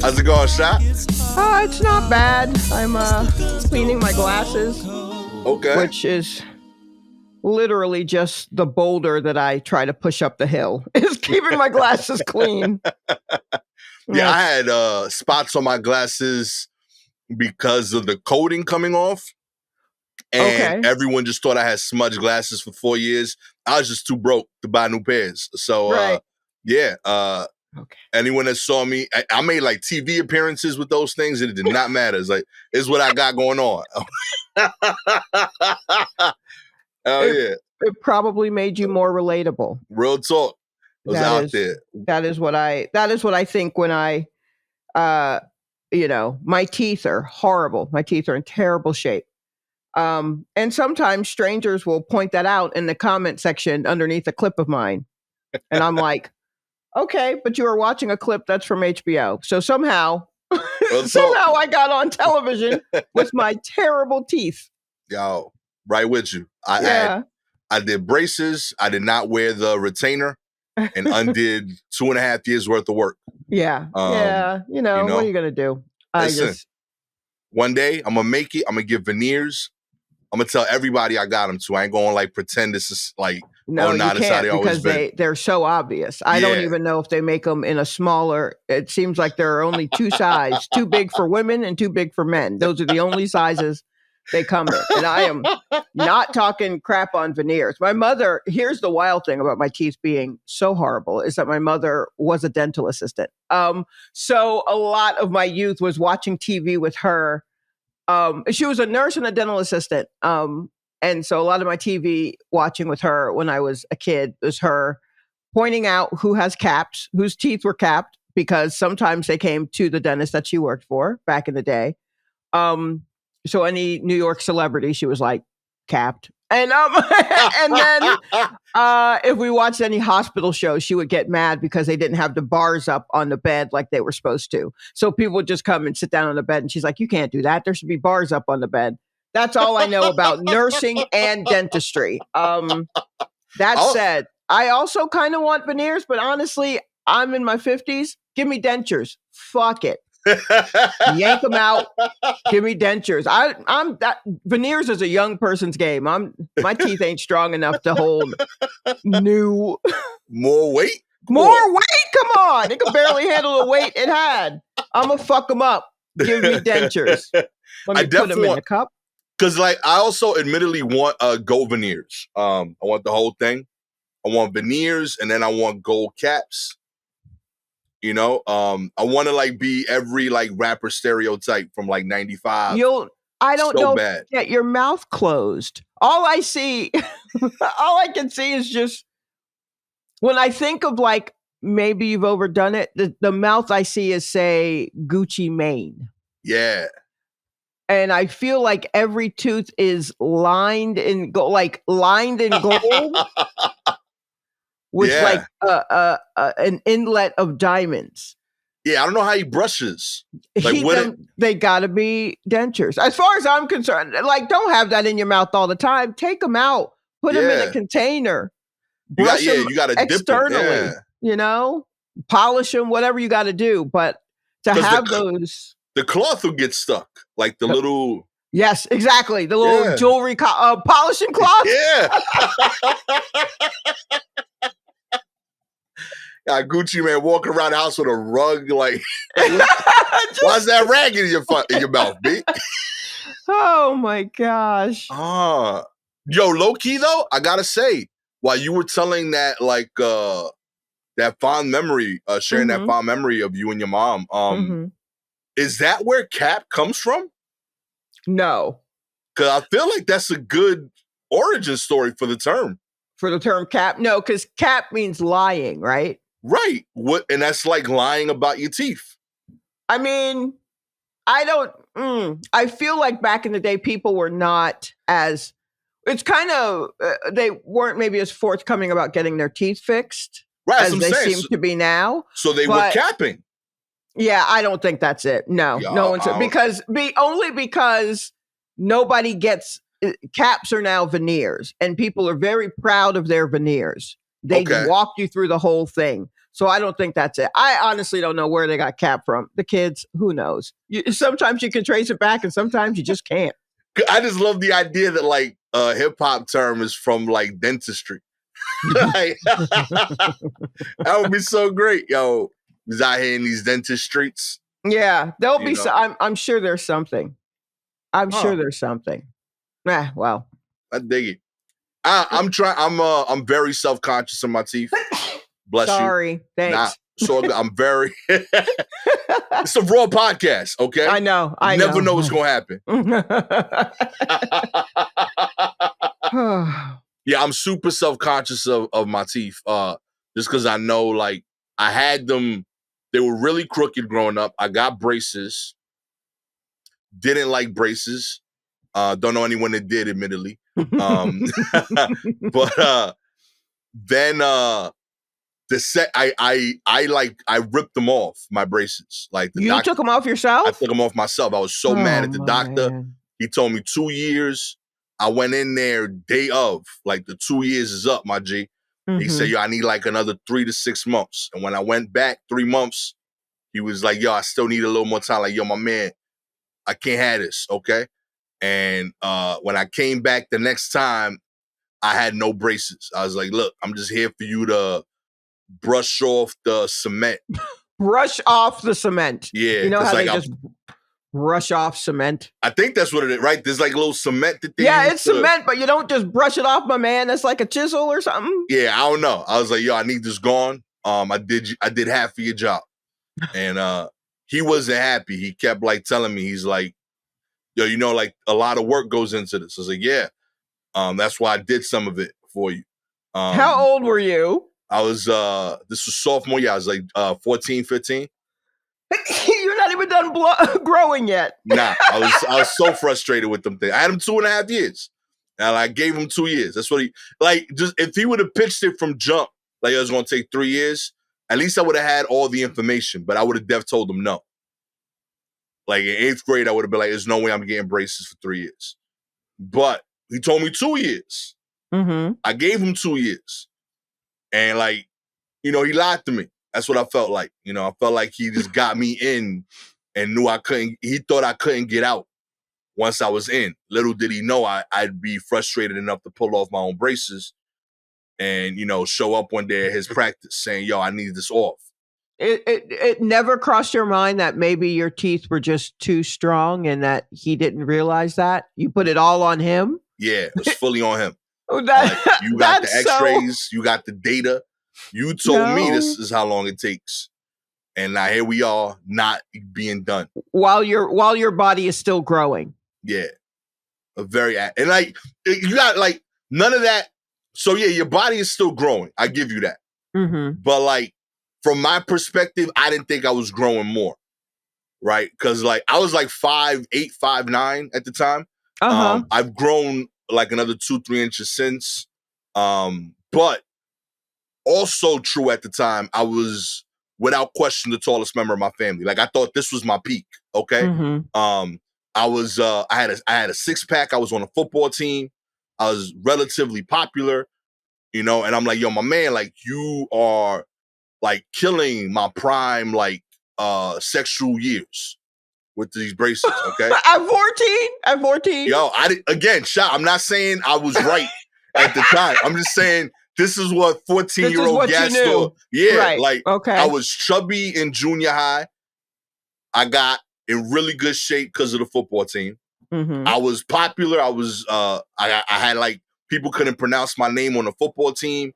How's it going, Shop? It's not bad. I'm cleaning my glasses, Okay. which is literally just the boulder that I try to push up the hill. Is keeping my glasses clean. Yeah, I had spots on my glasses because of the coating coming off. And Okay. everyone just thought I had smudged glasses for 4 years. I was just too broke to buy new pairs. So, Right. yeah. Okay. Anyone that saw me, I made like TV appearances with those things, and it did not matter. It's like, it's what I got going on. Oh, yeah. It probably made you more relatable. Real talk. I was out there. That is what I think when I my teeth are horrible. My teeth are in terrible shape. And sometimes strangers will point that out in the comment section underneath a clip of mine. And I'm like, okay, but you were watching a clip that's from HBO. So somehow I got on television with my terrible teeth. Yo, right with you. I did braces. I did not wear the retainer and undid 2.5 years worth of work. Yeah. What are you going to do? One day I'm going to make it. I'm going to get veneers. I'm going to tell everybody I got them to. I ain't going to like pretend this is like, no, you can't because they're so obvious. I don't even know if they make them in a smaller. It seems like there are only two sizes, too big for women and too big for men. Those are the only sizes they come in. And I am not talking crap on veneers. My mother, here's the wild thing about my teeth being so horrible, is that my mother was a dental assistant. So a lot of my youth was watching TV with her. She was a nurse and a dental assistant. And so a lot of my TV watching with her when I was a kid was her pointing out who has caps, whose teeth were capped, because sometimes they came to the dentist that she worked for back in the day. So any New York celebrity, she was like, capped. And and then if we watched any hospital shows, she would get mad because they didn't have the bars up on the bed like they were supposed to. So people would just come and sit down on the bed, and she's like, you can't do that. There should be bars up on the bed. That's all I know about nursing and dentistry. That said, I also kind of want veneers, but honestly, I'm in my 50s. Give me dentures. Fuck it. Yank them out. Give me dentures. I'm that veneers is a young person's game. My teeth ain't strong enough to hold new more weight. More weight. Come on, it could barely handle the weight it had. I'm gonna fuck them up. Give me dentures. Let me put them in the cup. Because like I also admittedly want gold veneers. I want the whole thing. I want veneers, and then I want gold caps. You know, I want to like be every like rapper stereotype from like 95. I don't know. Get your mouth closed. All I can see is just when I think of like maybe you've overdone it. The mouth I see is say Gucci Mane. Yeah. And I feel like every tooth is lined in gold, with like an inlet of diamonds. Yeah, I don't know how he brushes. Like, they gotta be dentures. As far as I'm concerned, like don't have that in your mouth all the time. Take them out, put them in a container. Brush them you gotta externally. Dip them, you know, polish them, whatever you got to do. But to have those, the cloth will get stuck, like the little. Yes, exactly. The little jewelry polishing cloth. Yeah. Got Gucci man walking around the house with a rug, like, why's that rag in your mouth, B? Oh my gosh. Yo, low key though, I gotta say, while you were telling that, like, that fond memory, sharing that fond memory of you and your mom, is that where cap comes from? No. Because I feel like that's a good origin story for the term. For the term cap? No, because cap means lying, right? Right. And that's like lying about your teeth. I mean, I feel like back in the day, people were not as, it's kind of, they weren't maybe as forthcoming about getting their teeth fixed as they seem to be now. So they were capping. Yeah, I don't think that's it. No, no one's, only because nobody gets, caps are now veneers and people are very proud of their veneers. They walk you through the whole thing. So I don't think that's it. I honestly don't know where they got cap from. The kids, who knows? Sometimes you can trace it back and sometimes you just can't. I just love the idea that like a hip hop term is from like dentistry. Like, that would be so great. Yo, he's out here in these dentist streets. Yeah, there'll be I'm sure there's something. I'm sure there's something. Well. I dig it. I'm very self-conscious of my teeth. Bless you. Sorry. Thanks. So I'm very it's a raw podcast, okay? I know. You never know what's gonna happen. Yeah, I'm super self-conscious of my teeth. Just because I know like I had them, they were really crooked growing up. I got braces. Didn't like braces. Don't know anyone that did, admittedly. But then I ripped them off, my braces. Like you took them off yourself? I took them off myself. I was so mad at the doctor. Man. He told me 2 years. I went in there day of, like the 2 years is up, my G. Mm-hmm. He said, yo, I need like another 3 to 6 months. And when I went back 3 months, he was like, yo, I still need a little more time. Like, yo, my man, I can't have this, okay? And when I came back the next time, I had no braces. I was like, look, I'm just here for you to brush off the cement. Brush off the cement. Yeah. You know how like they just brush off cement? I think that's what it is, right? There's like a little cement that they use. It's cement, but you don't just brush it off, my man. That's like a chisel or something. Yeah, I don't know. I was like, yo, I need this gone. I did half of your job. And he wasn't happy. He kept like telling me, he's like, yo, you know, like a lot of work goes into this. I was like, yeah. That's why I did some of it for you. How old were you? I was, this was sophomore year. I was like 14, 15. You're not even done growing yet. Nah, I was so frustrated with them things. I had him 2.5 years. And I gave him 2 years. That's what he, like, just if he would have pitched it from jump, like it was going to take 3 years, at least I would have had all the information, but I would have told him no. Like in 8th grade, I would have been like, there's no way I'm getting braces for 3 years. But he told me 2 years. Mm-hmm. I gave him 2 years. And like, you know, he lied to me. That's what I felt like. You know, I felt like he just got me in and knew he thought I couldn't get out once I was in. Little did he know I'd be frustrated enough to pull off my own braces and, you know, show up one day at his practice saying, yo, I need this off. It never crossed your mind that maybe your teeth were just too strong and that he didn't realize that? You put it all on him? Yeah, it was fully on him. You got the x-rays, you got the data. You told me this is how long it takes. And now here we are not being done. While your body is still growing. Yeah. And like, you got like none of that. So yeah, your body is still growing. I give you that. Mm-hmm. But like, from my perspective, I didn't think I was growing more. Right? Because like, I was like 5'8", 5'9" at the time. Uh-huh. I've grown like another 2-3 inches since. But also true at the time, I was without question the tallest member of my family. Like I thought this was my peak. Okay. Mm-hmm. I was I had a 6-pack. I was on a football team. I was relatively popular, you know, and I'm like, yo, my man, like you are like killing my prime like sexual years with these braces, okay? At 14? Yo, I'm not saying I was right at the time. I'm just saying this is what 14-year-old Gastor. Yeah, right. Like okay. I was chubby in junior high. I got in really good shape because of the football team. Mm-hmm. I was popular. I was I had like people couldn't pronounce my name on the football team.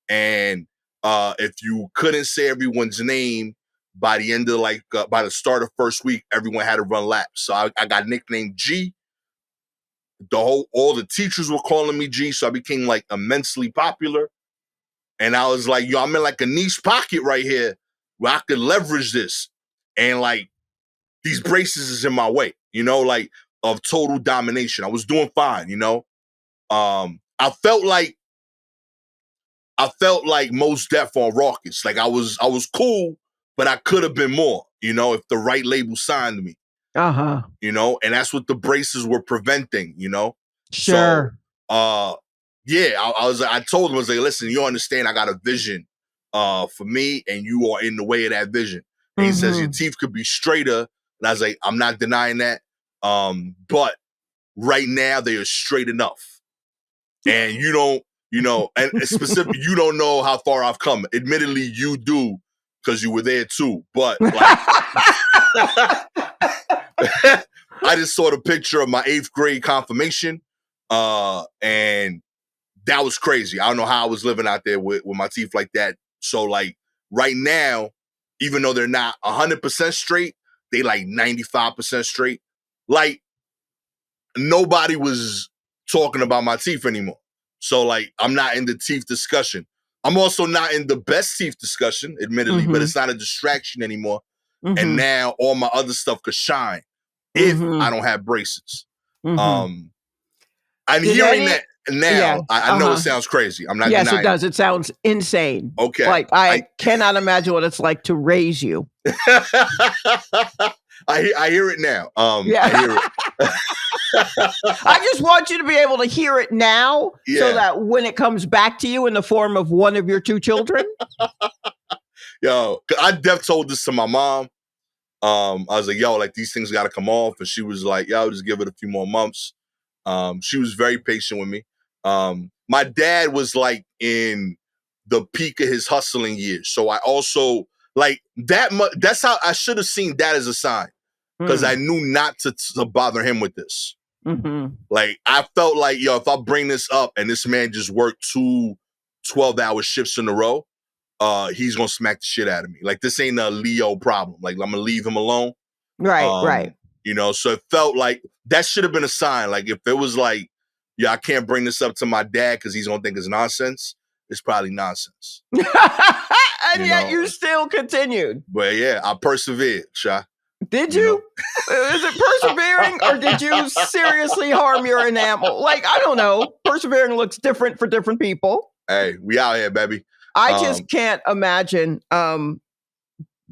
And if you couldn't say everyone's name by the end of by the start of first week, everyone had to run laps. So I got nicknamed G. All the teachers were calling me G, so I became like immensely popular. And I was like, yo, I'm in like a niche pocket right here where I could leverage this. And like these braces is in my way, you know, like of total domination. I was doing fine, you know. I felt like Most Def on Raucous. Like I was cool, but I could have been more, you know, if the right label signed me. Uh-huh. You know, and that's what the braces were preventing, you know? Sure. So, yeah, I told him, I was like, listen, you understand I got a vision for me, and you are in the way of that vision. And he says your teeth could be straighter. And I was like, I'm not denying that. But right now they are straight enough. And you don't, and specifically, you don't know how far I've come. Admittedly, you do, because you were there too. But like, I just saw the picture of my 8th grade confirmation. And that was crazy. I don't know how I was living out there with my teeth like that. So like right now, even though they're not 100% straight, they like 95% straight. Like nobody was talking about my teeth anymore. So like I'm not in the teeth discussion. I'm also not in the best teeth discussion, admittedly, but it's not a distraction anymore. And now all my other stuff could shine if I don't have braces. I'm hearing that now. I know it sounds crazy. I'm not denying it does. It sounds insane. Okay. Like I cannot imagine what it's like to raise you. I hear it now. I hear it. I just want you to be able to hear it now so that when it comes back to you in the form of one of your 2 children. Yo, I told this to my mom. I was like, yo, like these things got to come off. And she was like, yo, just give it a few more months. She was very patient with me. My dad was like in the peak of his hustling years. So I also like that. That's how I should have seen that as a sign, because I knew not to bother him with this. Like I felt like, yo, if I bring this up and this man just worked 2 12-hour shifts in a row, he's gonna smack the shit out of me. Like this ain't a Leo problem. Like I'm gonna leave him alone. Right. So it felt like that should have been a sign. Like if it was like, yeah, I can't bring this up to my dad because he's gonna think it's nonsense, it's probably nonsense. And yet you still continued. But yeah, I persevered, Sha. Did you? Is it persevering, or did you seriously harm your enamel? Like, I don't know. Persevering looks different for different people. Hey, we out here, baby. I just can't imagine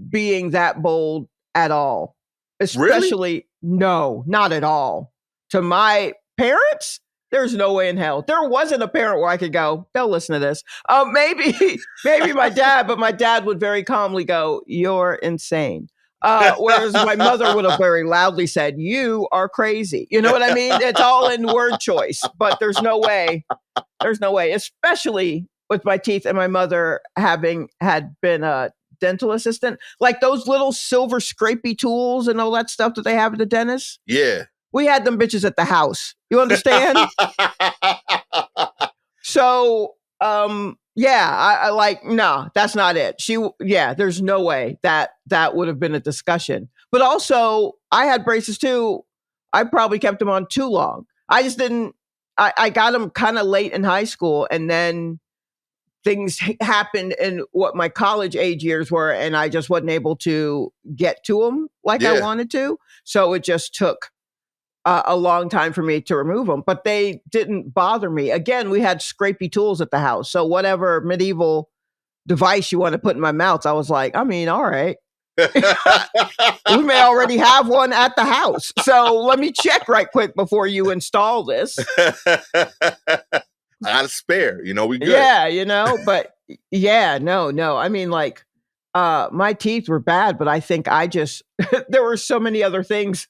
being that bold at all. Especially, no, not at all. To my parents, there's no way in hell. There wasn't a parent where I could go, they'll listen to this. Maybe my dad, but my dad would very calmly go, you're insane. Whereas my mother would have very loudly said, you are crazy. You know what I mean? It's all in word choice, but there's no way, especially with my teeth and my mother having had been a dental assistant, like those little silver scrapey tools and all that stuff that they have at the dentist. Yeah. We had them bitches at the house. You understand? So, I like, no, that's not it. There's no way that would have been a discussion. But also, I had braces too. I probably kept them on too long. I just didn't, I got them kind of late in high school, and then things happened in what my college age years were, and I just wasn't able to get to them like I wanted to. So it just took a long time for me to remove them, but they didn't bother me. Again, we had scrapey tools at the house. So whatever medieval device you want to put in my mouth, I was like, I mean, all right. We may already have one at the house. So let me check right quick before you install this. I got a spare, we good. Yeah, but no. I mean, like, my teeth were bad, but I think there were so many other things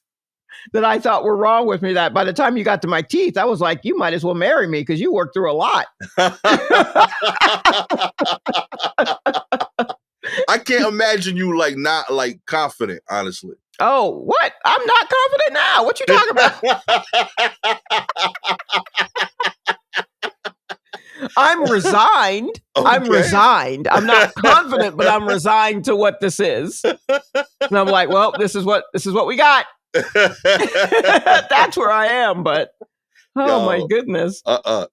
that I thought were wrong with me that by the time you got to my teeth, I was like, you might as well marry me because you worked through a lot. I can't imagine you not confident, honestly. Oh, what? I'm not confident now. What you talking about? I'm resigned. Okay. I'm resigned. I'm not confident, but I'm resigned to what this is. And I'm like, well, this is what we got. That's where I am, but my goodness.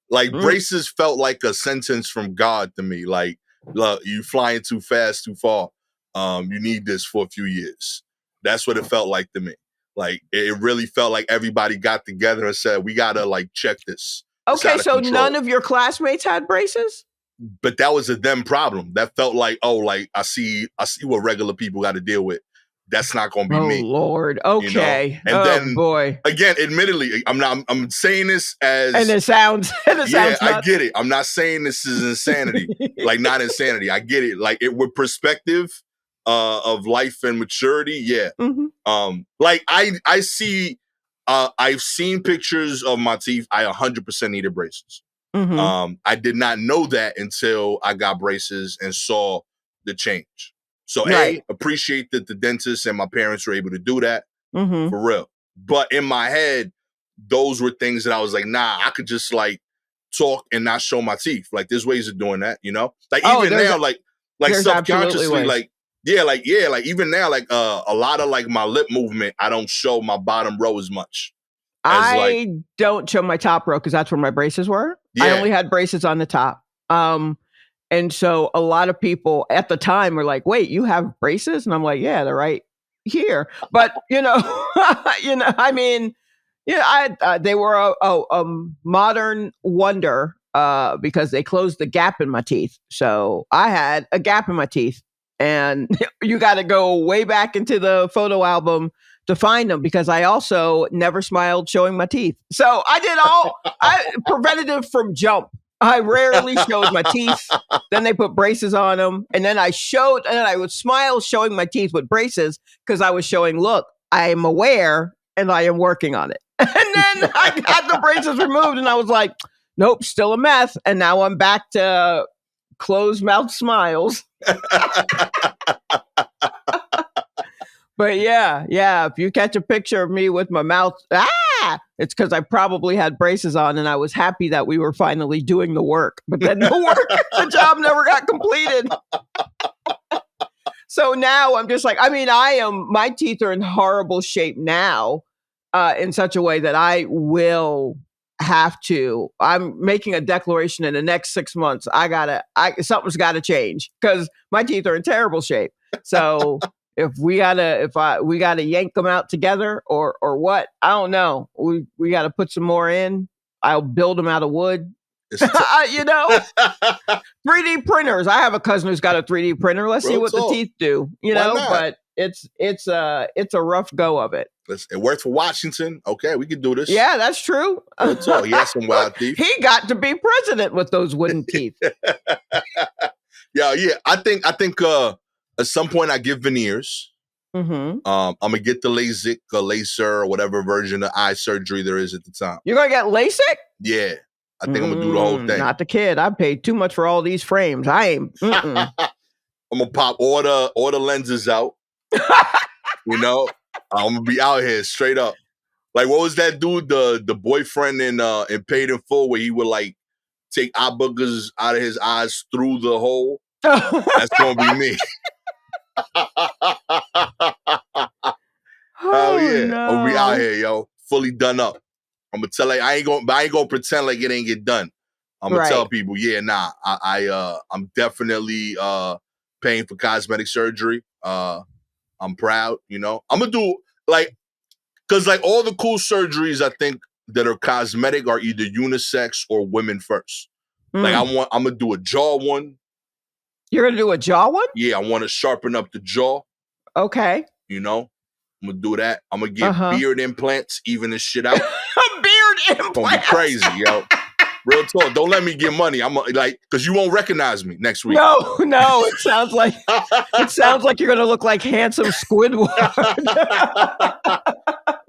Braces felt like a sentence from God to me. Like, look, you flying too fast, too far. You need this for a few years. That's what it felt like to me. Like, it really felt like everybody got together and said, we gotta check this. Okay, so none of your classmates had braces? But that was a them problem. That felt like, I see what regular people got to deal with. that's not going to be me. Oh Lord. Okay. You know? And then boy. Again, admittedly, I'm saying this as, and it sounds yeah, sounds I get it. I'm not saying this is insanity. Like, not insanity. I get it. Like, it with perspective of life and maturity. Yeah. Mm-hmm. Like I see, I've seen pictures of my teeth. I 100% needed braces. Mm-hmm. I did not know that until I got braces and saw the change. So Right. appreciate that the dentist and my parents were able to do that, Mm-hmm. for real. But in my head, those were things that I was like, nah, I could just like talk and not show my teeth. Like, there's ways of doing that, you know? Like, even now, like subconsciously, like, like even now, like a lot of like my lip movement, I don't show my bottom row as much. I don't show my top row because that's where my braces were. Yeah. I only had braces on the top. And so a lot of people at the time were like, wait, you have braces? And I'm like, yeah, they're right here. But, you know, I mean, yeah, they were a modern wonder because they closed the gap in my teeth. So I had a gap in my teeth. And you got to go way back into the photo album to find them because I also never smiled showing my teeth. So I did preventative from jump. I rarely showed my teeth. Then they put braces on them. And then I would smile showing my teeth with braces because I was showing, look, I am aware and I am working on it. And then I got the braces removed and I was like, nope, still a mess. And now I'm back to closed mouth smiles. But yeah, if you catch a picture of me with my mouth, it's because I probably had braces on and I was happy that we were finally doing the work. But then the job never got completed. So now I'm just like, my teeth are in horrible shape now in such a way that I will have to, I'm making a declaration in the next 6 months. Something's got to change because my teeth are in terrible shape. So if we gotta yank them out together or what, I don't know. We got to put some more in. I'll build them out of wood. 3D printers. I have a cousin who's got a 3D printer. Let's see what the teeth do. But it's a rough go of it. It worked for Washington. Okay, we can do this. Yeah, that's true. He has some wild teeth. He got to be president with those wooden teeth. Yeah. I think at some point I get veneers. Mm-hmm. I'm gonna get the LASIK or laser or whatever version of eye surgery there is at the time. You're gonna get LASIK? Yeah. I think I'm gonna do the whole thing. Not the kid. I paid too much for all these frames. I ain't. I'm gonna pop all the lenses out. I'm gonna be out here straight up. Like, what was that dude, the boyfriend in Paid in Full, where he would like take eye boogers out of his eyes through the hole? That's gonna be me. Oh yeah, no. I'm gonna be out here, yo, fully done up. I'm gonna tell I ain't gonna pretend like it ain't get done. I'm gonna tell people, yeah, nah, I'm definitely paying for cosmetic surgery. I'm proud, I'm gonna do because all the cool surgeries I think that are cosmetic are either unisex or women first. Like I'm gonna do a jaw one. You're gonna do a jaw one? Yeah, I want to sharpen up the jaw. Okay. I'm gonna do that. I'm gonna get beard implants, even this shit out. Beard implants. Gonna be crazy, yo. Real talk. Don't let me get money. I'm because you won't recognize me next week. No. It sounds like you're gonna look like handsome Squidward.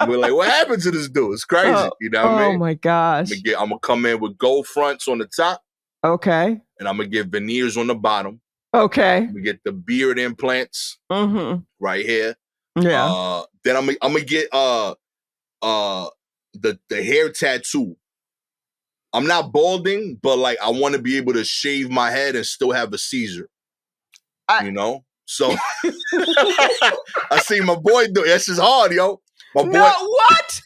We're like, what happened to this dude? It's crazy. What I mean? Oh my gosh. I'm gonna come in with gold fronts on the top. Okay. And I'm gonna get veneers on the bottom. Okay. We get the beard implants right here. Yeah. Then I'm gonna get the hair tattoo. I'm not balding, but like I want to be able to shave my head and still have a Caesar. So I see my boy do it. That's just hard, yo. What?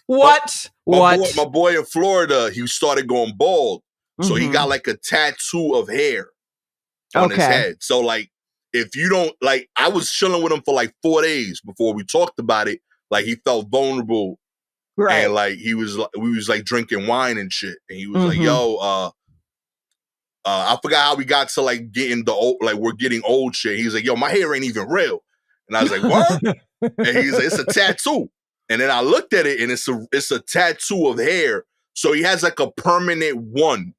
My boy in Florida, he started going bald. So he got like a tattoo of hair on his head. So like, if you don't I was chilling with him for like 4 days before we talked about it. Like he felt vulnerable. Right. And like we was like drinking wine and shit. And he was like, yo, I forgot how we got to like getting the old, like we're getting old shit. He was like, yo, my hair ain't even real. And I was like, what? And he's like, it's a tattoo. And then I looked at it, and it's a tattoo of hair. So he has like a permanent one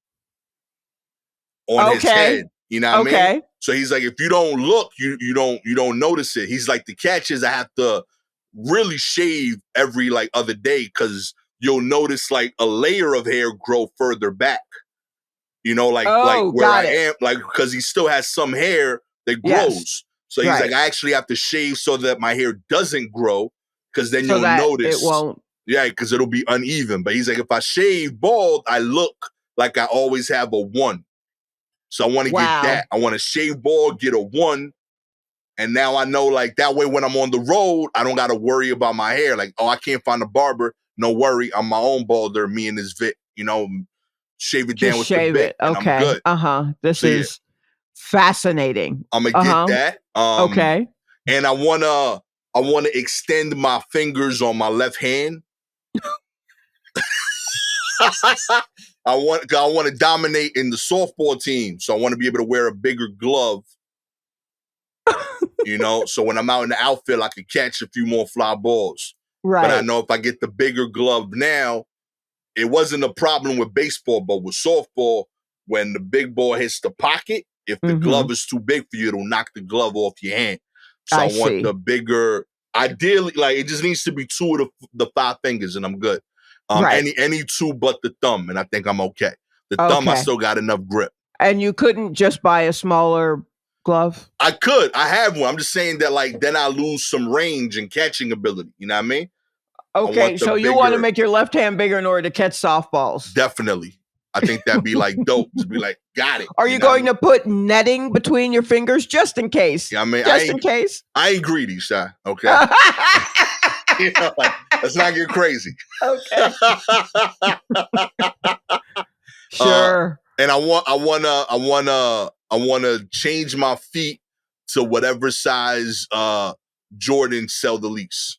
on his head. You know what I mean? So he's like, if you don't look, you don't notice it. He's like, the catch is I have to really shave every like other day, because you'll notice like a layer of hair grow further back. You know, like where I am, like, because he still has some hair that grows. Yes. So he's like, I actually have to shave so that my hair doesn't grow, because then you'll notice it won't. Yeah, because it'll be uneven. But he's like, if I shave bald, I look like I always have a 1. So I want to get that. I want to shave bald, get a 1. And now I know, like, that way when I'm on the road, I don't got to worry about my hair. Like, oh, I can't find a barber. No worry. I'm my own balder, me and this Vic, you know, shave it down with the bit. Okay. And I'm good. This is fascinating. I'm going to get that. Okay. And I want to extend my fingers on my left hand. I want to dominate in the softball team, so I want to be able to wear a bigger glove. You know, so when I'm out in the outfield, I can catch a few more fly balls. Right. But I know if I get the bigger glove now, it wasn't a problem with baseball, but with softball, when the big ball hits the pocket, if the glove is too big for you, it'll knock the glove off your hand. So I want the bigger. Ideally, like, it just needs to be 2 of the 5 fingers, and I'm good. Any 2 but the thumb, and I think I'm okay. The thumb, I still got enough grip. And you couldn't just buy a smaller glove? I could. I have one. I'm just saying that, like, then I lose some range and catching ability. You know what I mean? Okay, so you want to make your left hand bigger in order to catch softballs? Definitely. I think that'd be like dope. To be like, got it. Are you going to put netting between your fingers just in case? Yeah, I mean, just in case. I ain't greedy, Shy. Okay. You know, like, let's not get crazy. Okay. Sure. And I want to change my feet to whatever size Jordan sell the least.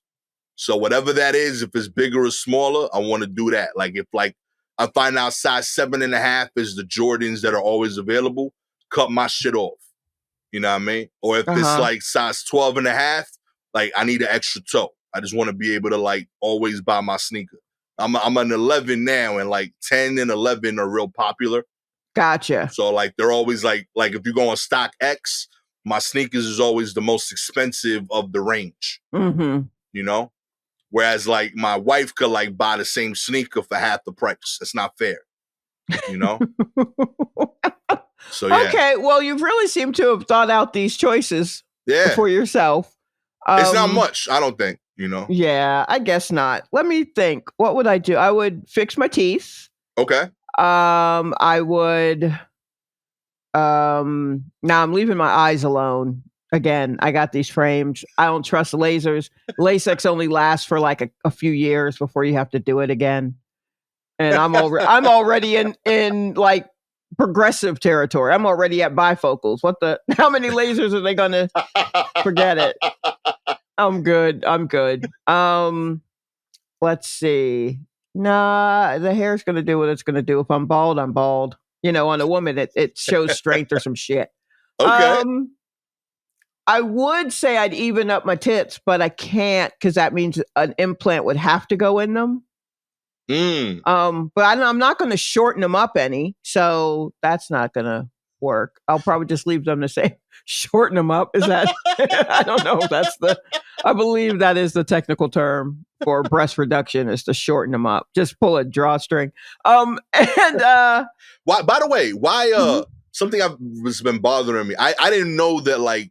So whatever that is, if it's bigger or smaller, I want to do that. Like, if like I find out size 7.5 is the Jordans that are always available, cut my shit off. You know what I mean? Or if it's like size 12.5, like, I need an extra toe. I just want to be able to, like, always buy my sneaker. I'm an 11 now, and like 10 and 11 are real popular. Gotcha. So like, they're always like if you go on StockX, my sneakers is always the most expensive of the range. You know? Whereas like my wife could like buy the same sneaker for half the price. That's not fair. You know? So yeah. Okay, well, you've really seemed to have thought out these choices for yourself. It's not much, I don't think, you know? Yeah, I guess not. Let me think. What would I do? I would fix my teeth. Okay. I would now I'm leaving my eyes alone. Again, I got these frames. I don't trust lasers. LASIK only lasts for like a few years before you have to do it again. And I'm already in like progressive territory. I'm already at bifocals. How many lasers are they gonna forget it? I'm good. Let's see. Nah, the hair's gonna do what it's gonna do. If I'm bald, I'm bald. You know, on a woman, it shows strength or some shit. Okay. I would say I'd even up my tits, but I can't, because that means an implant would have to go in them. But I'm not going to shorten them up any, so that's not going to work. I'll probably just leave them the same. Shorten them up. Is that? I don't know if I believe that is the technical term for breast reduction, is to shorten them up. Just pull a drawstring. Why? By the way, why? Something has been bothering me. I didn't know that like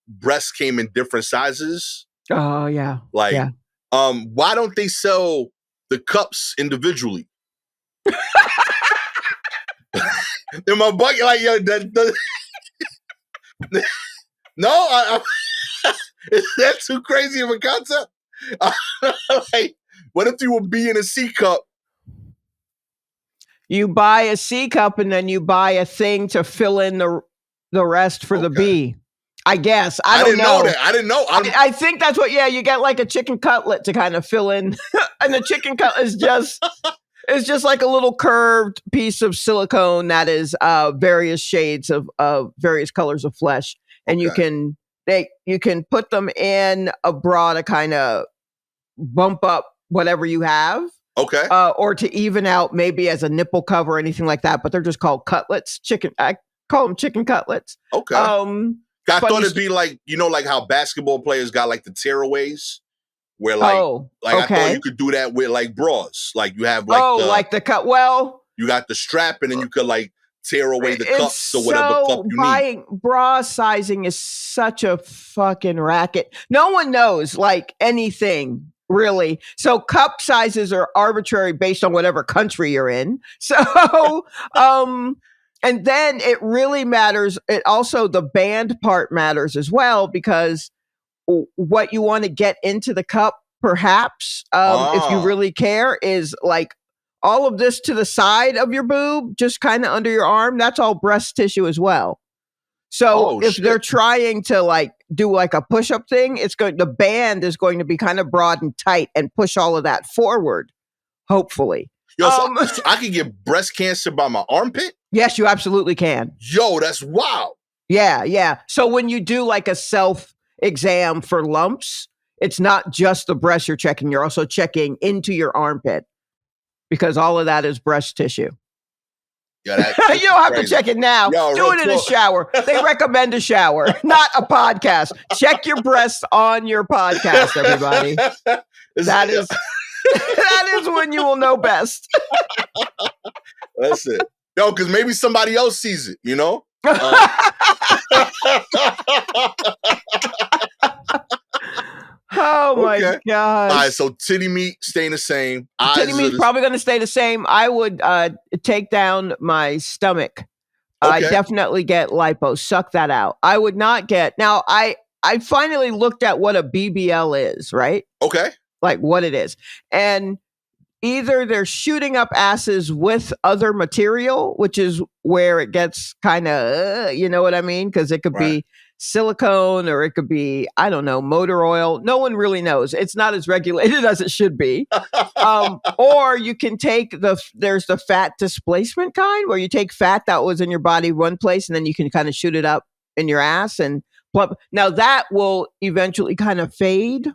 breasts came in different sizes. Oh yeah. Like, why don't they sell the cups individually? In my bucket, like, yo, no, is that too crazy of a concept? Like, what if you were B in a C cup? You buy a C cup and then you buy a thing to fill in the rest for the B. I guess. I didn't know that. I didn't know. I think that's what. Yeah, you get like a chicken cutlet to kind of fill in, and the chicken cutlet is just like a little curved piece of silicone that is various shades of various colors of flesh, and you can you can put them in a bra to kind of bump up whatever you have. Okay. Or to even out maybe as a nipple cover or anything like that, but they're just called cutlets. I call them chicken cutlets. Okay. I thought it'd be like, like how basketball players got like the tearaways, where like, I thought you could do that with like bras. Like you have like like the cut. Well, you got the strap, and then you could like tear away the cups or whatever cup you need. Bra sizing is such a fucking racket. No one knows like anything. Really. So cup sizes are arbitrary based on whatever country you're in. So, and then it really matters. It also, the band part matters as well, because what you want to get into the cup, perhaps, if you really care, is like all of this to the side of your boob, just kind of under your arm. That's all breast tissue as well. So if they're trying to like do like a push-up thing, the band is going to be kind of broad and tight and push all of that forward, hopefully. Yo, so I can get breast cancer by my armpit? Yes, you absolutely can. Yo, that's wild. Yeah. So when you do like a self-exam for lumps, it's not just the breast you're checking, you're also checking into your armpit, because all of that is breast tissue. Yeah, you don't have to check it now. Do it in a shower. They recommend a shower, not a podcast. Check your breasts on your podcast, everybody. That is when you will know best. That's it. Yo, because maybe somebody else sees it, Oh my God. All right, so titty meat staying the same. Titty meat's probably going to stay the same. I would take down my stomach. I definitely get lipo. Suck that out. I would not get. Now, I finally looked at what a BBL is, right? Okay. Like what it is. And either they're shooting up asses with other material, which is where it gets kind of, you know what I mean? Because it could be silicone, or it could be, I don't know, motor oil. No one really knows. It's not as regulated as it should be. Or you can take there's the fat displacement kind, where you take fat that was in your body one place, and then you can kind of shoot it up in your ass and plump. Now that will eventually kind of fade,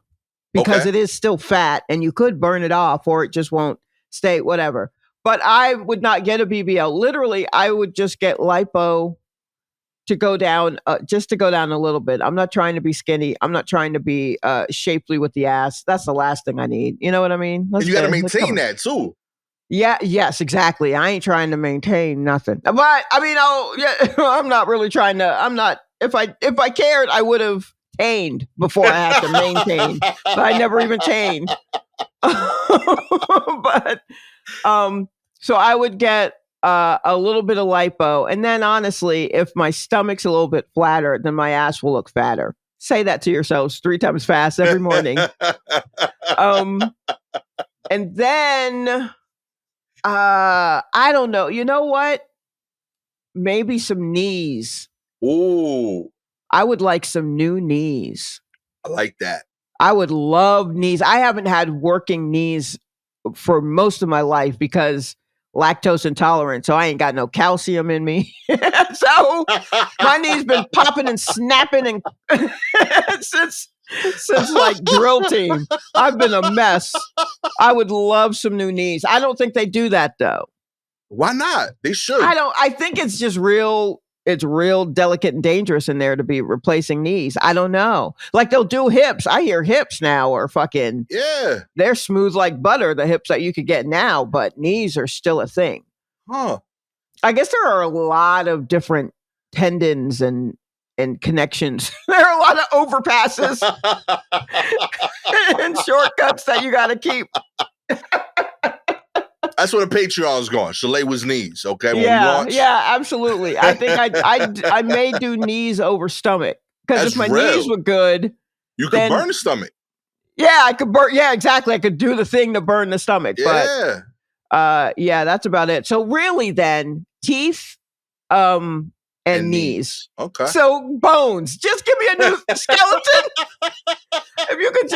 because it is still fat, and you could burn it off, or it just won't stay, whatever. But I would not get a BBL. Literally, I would just get lipo to go down, just to go down a little bit. I'm not trying to be skinny. I'm not trying to be shapely with the ass. That's the last thing I need. You know what I mean? And you got to maintain that too. Yeah. Yes, exactly. I ain't trying to maintain nothing. But I mean, I'm not really trying to. I'm not. If I cared, I would have tained before I had to maintain. But I never even tained. But so I would get a little bit of lipo. And then honestly, if my stomach's a little bit flatter, then my ass will look fatter. Say that to yourselves 3 times fast every morning. And then, I don't know. You know what? Maybe some knees. Ooh. I would like some new knees. I like that. I would love knees. I haven't had working knees for most of my life because lactose intolerant, so I ain't got no calcium in me. So my knee's been popping and snapping and since like drill team. I've been a mess. I would love some new knees. I don't think they do that though. Why not? They should. I think it's just real. It's real delicate and dangerous in there to be replacing knees. I don't know. Like they'll do hips. I hear hips now are fucking, they're smooth like butter, the hips that you could get now, but knees are still a thing. Huh. I guess there are a lot of different tendons and connections. There are a lot of overpasses and shortcuts that you got to keep. That's where the Patreon's going. Shalewa's knees, okay? When yeah, absolutely. I think I may do knees over stomach, because if my knees were good, you could burn the stomach. Yeah, I could burn. Yeah, exactly. I could do the thing to burn the stomach. Yeah. But that's about it. So really, then teeth, and knees. Okay. So bones. Just give me a new skeleton. If you could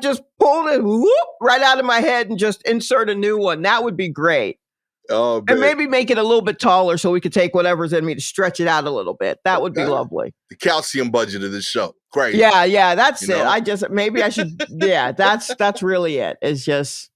just pull it right out of my head and just insert a new one, that would be great. Oh, man. And maybe make it a little bit taller so we could take whatever's in me to stretch it out a little bit. That would be lovely. The calcium budget of this show. Great. Yeah, that's it. Maybe I should, that's really it. It's just,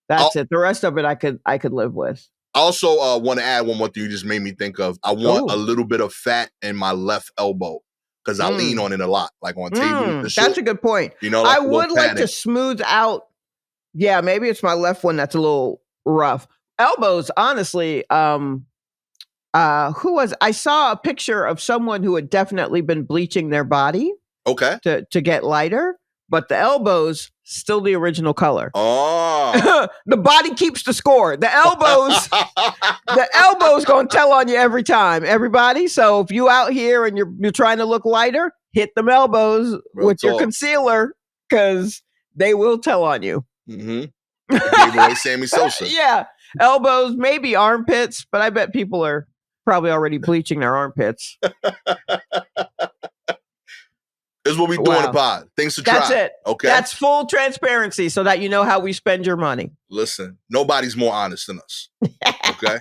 that's it. The rest of it I could live with. I also want to add one more thing you just made me think of. I want a little bit of fat in my left elbow because I lean on it a lot, like on tables. That's a good point. Like I would like to smooth out. Yeah, maybe it's my left one that's a little rough. Elbows, honestly, I saw a picture of someone who had definitely been bleaching their body. Okay. To get lighter, but the elbows still the original color. Oh. The body keeps the score. The elbows gonna tell on you every time, everybody. So if you out here and you're trying to look lighter, hit them elbows with your concealer because they will tell on you. Mm-hmm. Gave away Sammy Sosa. Yeah. Elbows, maybe armpits, but I bet people are probably already bleaching their armpits. This is what we do on the pod. Things to try. That's it. Okay. That's full transparency so that you know how we spend your money. Listen, nobody's more honest than us. Okay.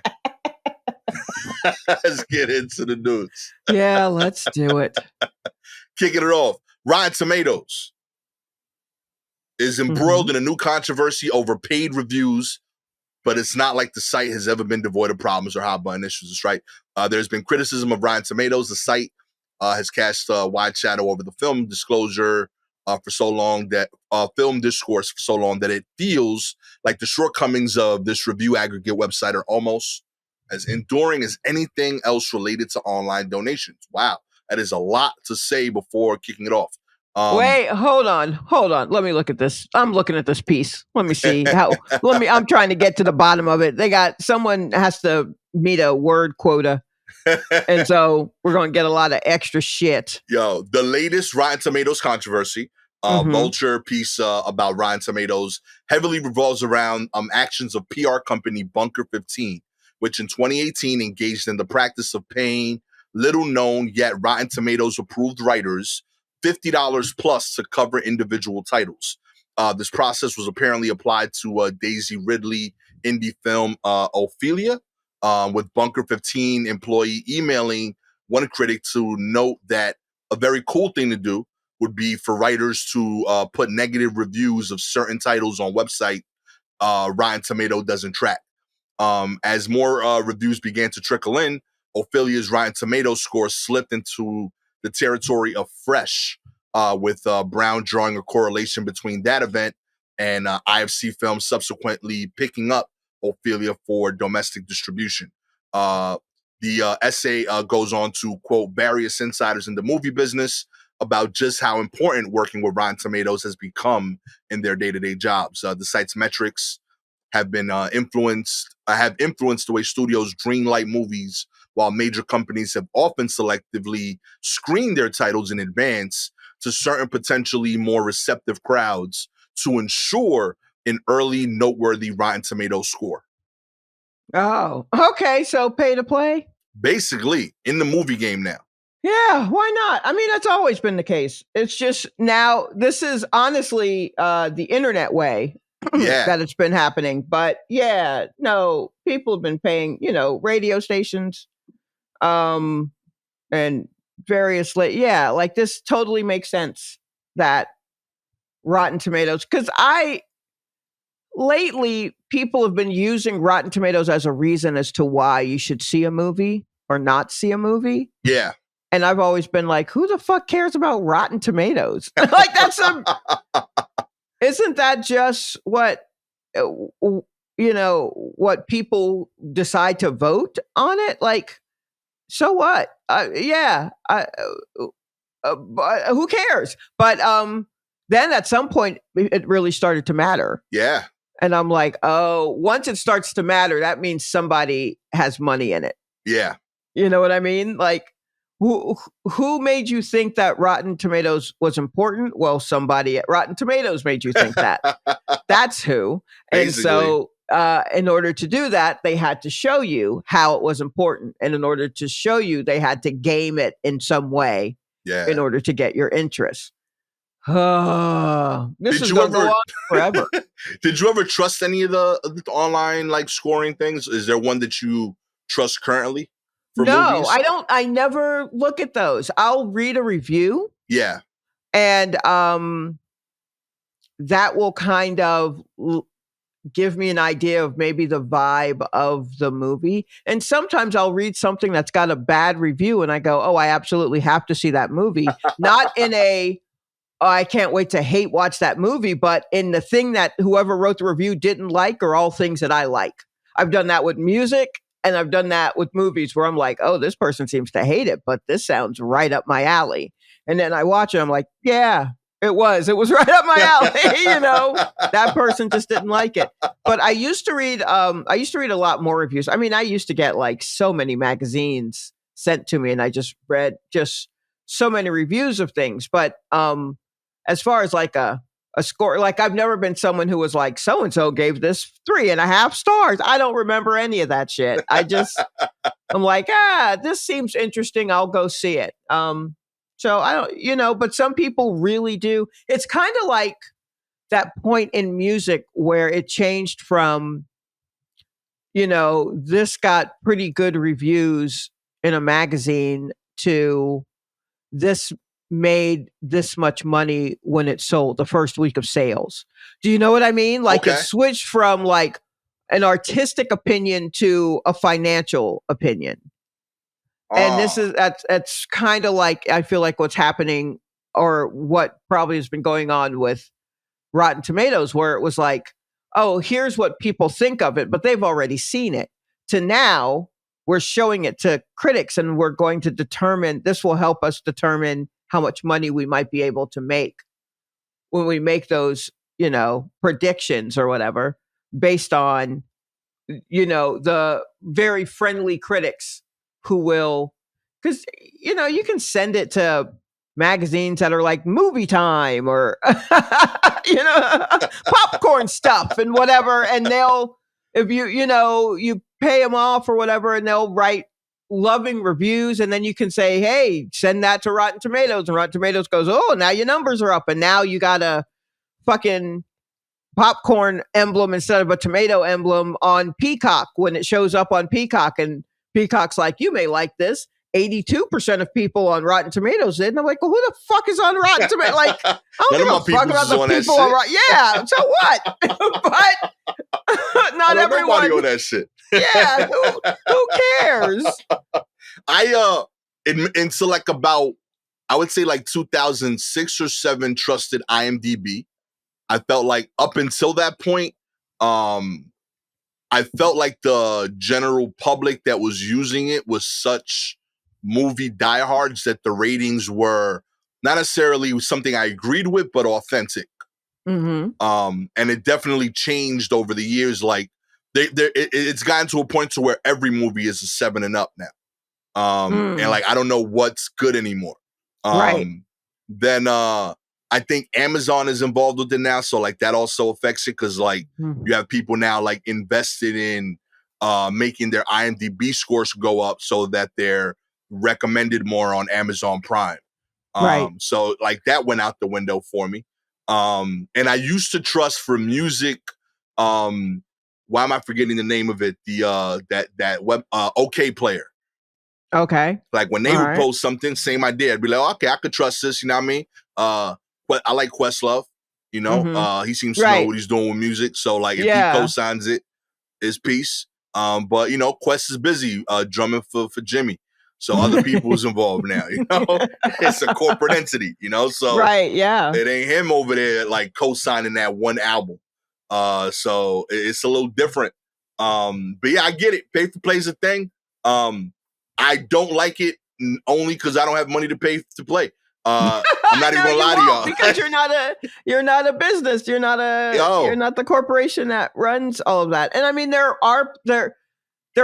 Let's get into the news. Yeah, let's do it. Kicking it off. Rotten Tomatoes is embroiled in a new controversy over paid reviews, but it's not like the site has ever been devoid of problems or hot button issues. That's right. There's been criticism of Rotten Tomatoes. The site has cast a wide shadow over the film disclosure for so long that film discourse for so long that it feels like the shortcomings of this review aggregate website are almost as enduring as anything else related to online donations. Wow, that is a lot to say before kicking it off. Wait, hold on. Let me look at this. I'm looking at this piece. Let me see I'm trying to get to the bottom of it. Someone has to meet a word quota. And so we're going to get a lot of extra shit. Yo, the latest Rotten Tomatoes controversy, Vulture piece about Rotten Tomatoes heavily revolves around actions of PR company Bunker 15, which in 2018 engaged in the practice of paying little known yet Rotten Tomatoes approved writers $50 plus to cover individual titles. This process was apparently applied to Daisy Ridley indie film Ophelia, with Bunker 15 employee emailing one critic to note that a very cool thing to do would be for writers to put negative reviews of certain titles on website Rotten Tomato doesn't track. As more reviews began to trickle in, Ophelia's Rotten Tomato score slipped into the territory of fresh, with Brown drawing a correlation between that event and IFC Films subsequently picking up Ophelia for domestic distribution. The essay goes on to quote various insiders in the movie business about just how important working with Rotten Tomatoes has become in their day-to-day jobs. The site's metrics have been influenced the way studios greenlight movies, while major companies have often selectively screened their titles in advance to certain potentially more receptive crowds to ensure an early noteworthy Rotten Tomatoes score. Oh, okay. So pay to play? Basically, in the movie game now. Yeah, why not? I mean, that's always been the case. It's just now, this is honestly the internet way that it's been happening. But yeah, no, people have been paying, radio stations and various, like this totally makes sense that Rotten Tomatoes, because lately people have been using Rotten Tomatoes as a reason as to why you should see a movie or not see a movie. Yeah. And I've always been like, who the fuck cares about Rotten Tomatoes? Like isn't that just what, what people decide to vote on it? Like, so what? Who cares? But then at some point it really started to matter. Yeah. And I'm like, oh, once it starts to matter, that means somebody has money in it. Yeah. You know what I mean? Like, who made you think that Rotten Tomatoes was important? Well, somebody at Rotten Tomatoes made you think that. That's who. Basically. And so in order to do that, they had to show you how it was important. And in order to show you, they had to game it in some way in order to get your interest. This is going to go on forever. Did you ever trust any of the online like scoring things? Is there one that you trust currently for No, movies? I don't. I never look at those. I'll read a review. Yeah. And that will kind of give me an idea of maybe the vibe of the movie. And sometimes I'll read something that's got a bad review and I go, oh, I absolutely have to see that movie. Not in a, oh, I can't wait to hate watch that movie, but in the thing that whoever wrote the review didn't like are all things that I like. I've done that with music and I've done that with movies where I'm like, oh, this person seems to hate it, but this sounds right up my alley. And then I watch it, I'm like, yeah, it was right up my alley. That person just didn't like it. But I used to read a lot more reviews. I mean, I used to get like so many magazines sent to me and I just read just so many reviews of things. But as far as like a score, like I've never been someone who was like, so and so gave this 3.5 stars. I don't remember any of that shit. I'm like, this seems interesting. I'll go see it. So I don't, but some people really do. It's kind of like that point in music where it changed from, this got pretty good reviews in a magazine to this made this much money when it sold the first week of sales. Do you know what I mean? Like it switched from like an artistic opinion to a financial opinion. And that's kind of like, I feel like what's happening or what probably has been going on with Rotten Tomatoes, where it was like, oh, here's what people think of it, but they've already seen it. To now, we're showing it to critics and we're going to determine, this will help us determine how much money we might be able to make when we make those, predictions or whatever, based on, the very friendly critics who will, because, you can send it to magazines that are like Movie Time or, popcorn stuff and whatever. And they'll, if you pay them off or whatever, and they'll write loving reviews. And then you can say, hey, send that to Rotten Tomatoes. And Rotten Tomatoes goes, oh, now your numbers are up. And now you got a fucking popcorn emblem instead of a tomato emblem on Peacock when it shows up on Peacock. And Peacock's like, you may like this. 82% of people on Rotten Tomatoes did. And I'm like, well, who the fuck is on Rotten Tomatoes? Like, I don't give a fuck about the people on Rotten. Yeah, so what? But not everyone. On that shit. Yeah, who cares? Into like about, I would say like 2006 or 7, trusted IMDb. I felt like up until that point, I felt like the general public that was using it was such movie diehards that the ratings were not necessarily something I agreed with, but authentic. Mm-hmm. And it definitely changed over the years. Like it's gotten to a point to where every movie is a 7 and up now. And like, I don't know what's good anymore. Right. Then I think Amazon is involved with it now. So like that also affects it. Cause like you have people now like invested in making their IMDb scores go up so that they're recommended more on Amazon Prime. Right. So like that went out the window for me. And I used to trust for music. Why am I forgetting the name of it? The that web OK Player. Okay. Like when they would post something, same idea. I'd be like, okay, I could trust this. You know what I mean? But I like Questlove. You know, he seems to know what he's doing with music. So like, if he co-signs it, his piece. But you know, Quest is busy drumming for Jimmy. So other people is involved now, you know? It's a corporate entity, you know? So it ain't him over there like co-signing that one album. So it's a little different. But yeah, I get it. Pay for play's a thing. I don't like it only because I don't have money to pay to play. I'm not even gonna lie to y'all. Because you're not a business. You're not the corporation that runs all of that. And I mean, there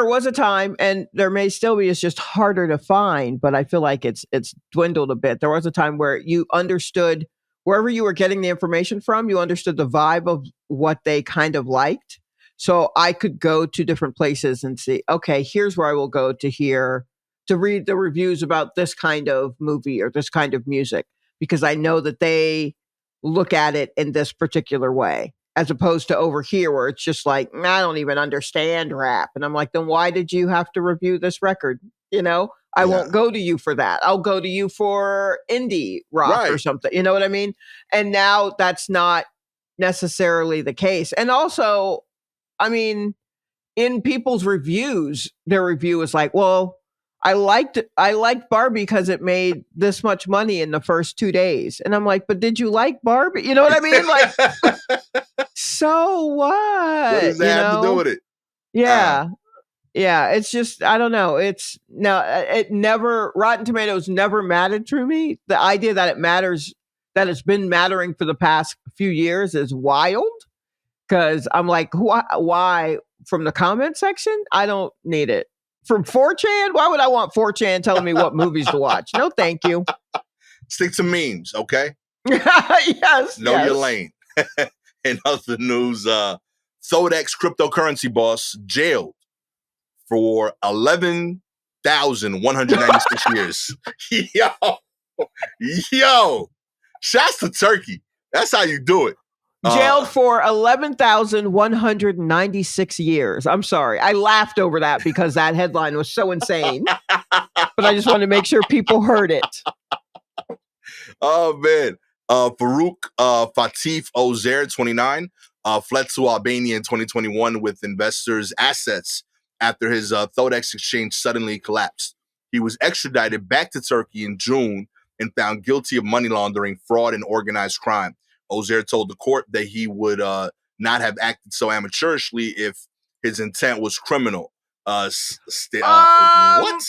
was a time, and there may still be, it's just harder to find, but I feel like it's dwindled a bit. There was a time where you understood wherever you were getting the information from, you understood the vibe of what they kind of liked. So I could go to different places and see, okay, here's where I will go to read the reviews about this kind of movie or this kind of music, because I know that they look at it in this particular way. as opposed to over here where it's just like, I don't even understand rap. And I'm like, then why did you have to review this record? I won't go to you for that. I'll go to you for indie rock or something. You know what I mean? And now that's not necessarily the case. And also, I mean, in people's reviews, their review is like, well, I liked Barbie because it made this much money in the first 2 days. And I'm like, but did you like Barbie? You know what I mean? Like, so what? What does that have to do with it? Yeah. Yeah. It's just, I don't know. Rotten Tomatoes never mattered to me. The idea that it matters, that it's been mattering for the past few years is wild. Because I'm like, why? From the comment section? I don't need it. From 4chan? Why would I want 4chan telling me what movies to watch? No, thank you. Stick to memes, okay? Yes. Know your lane. In other news, Thodex cryptocurrency boss jailed for 11,196 years. Yo, shouts to Turkey. That's how you do it. Jailed for 11,196 years. I'm sorry. I laughed over that because that headline was so insane. But I just wanted to make sure people heard it. Oh, man. Farouk Fatif Ozer, 29, fled to Albania in 2021 with investors' assets after his Thodex exchange suddenly collapsed. He was extradited back to Turkey in June and found guilty of money laundering, fraud, and organized crime. Ozer told the court that he would not have acted so amateurishly if his intent was criminal. What?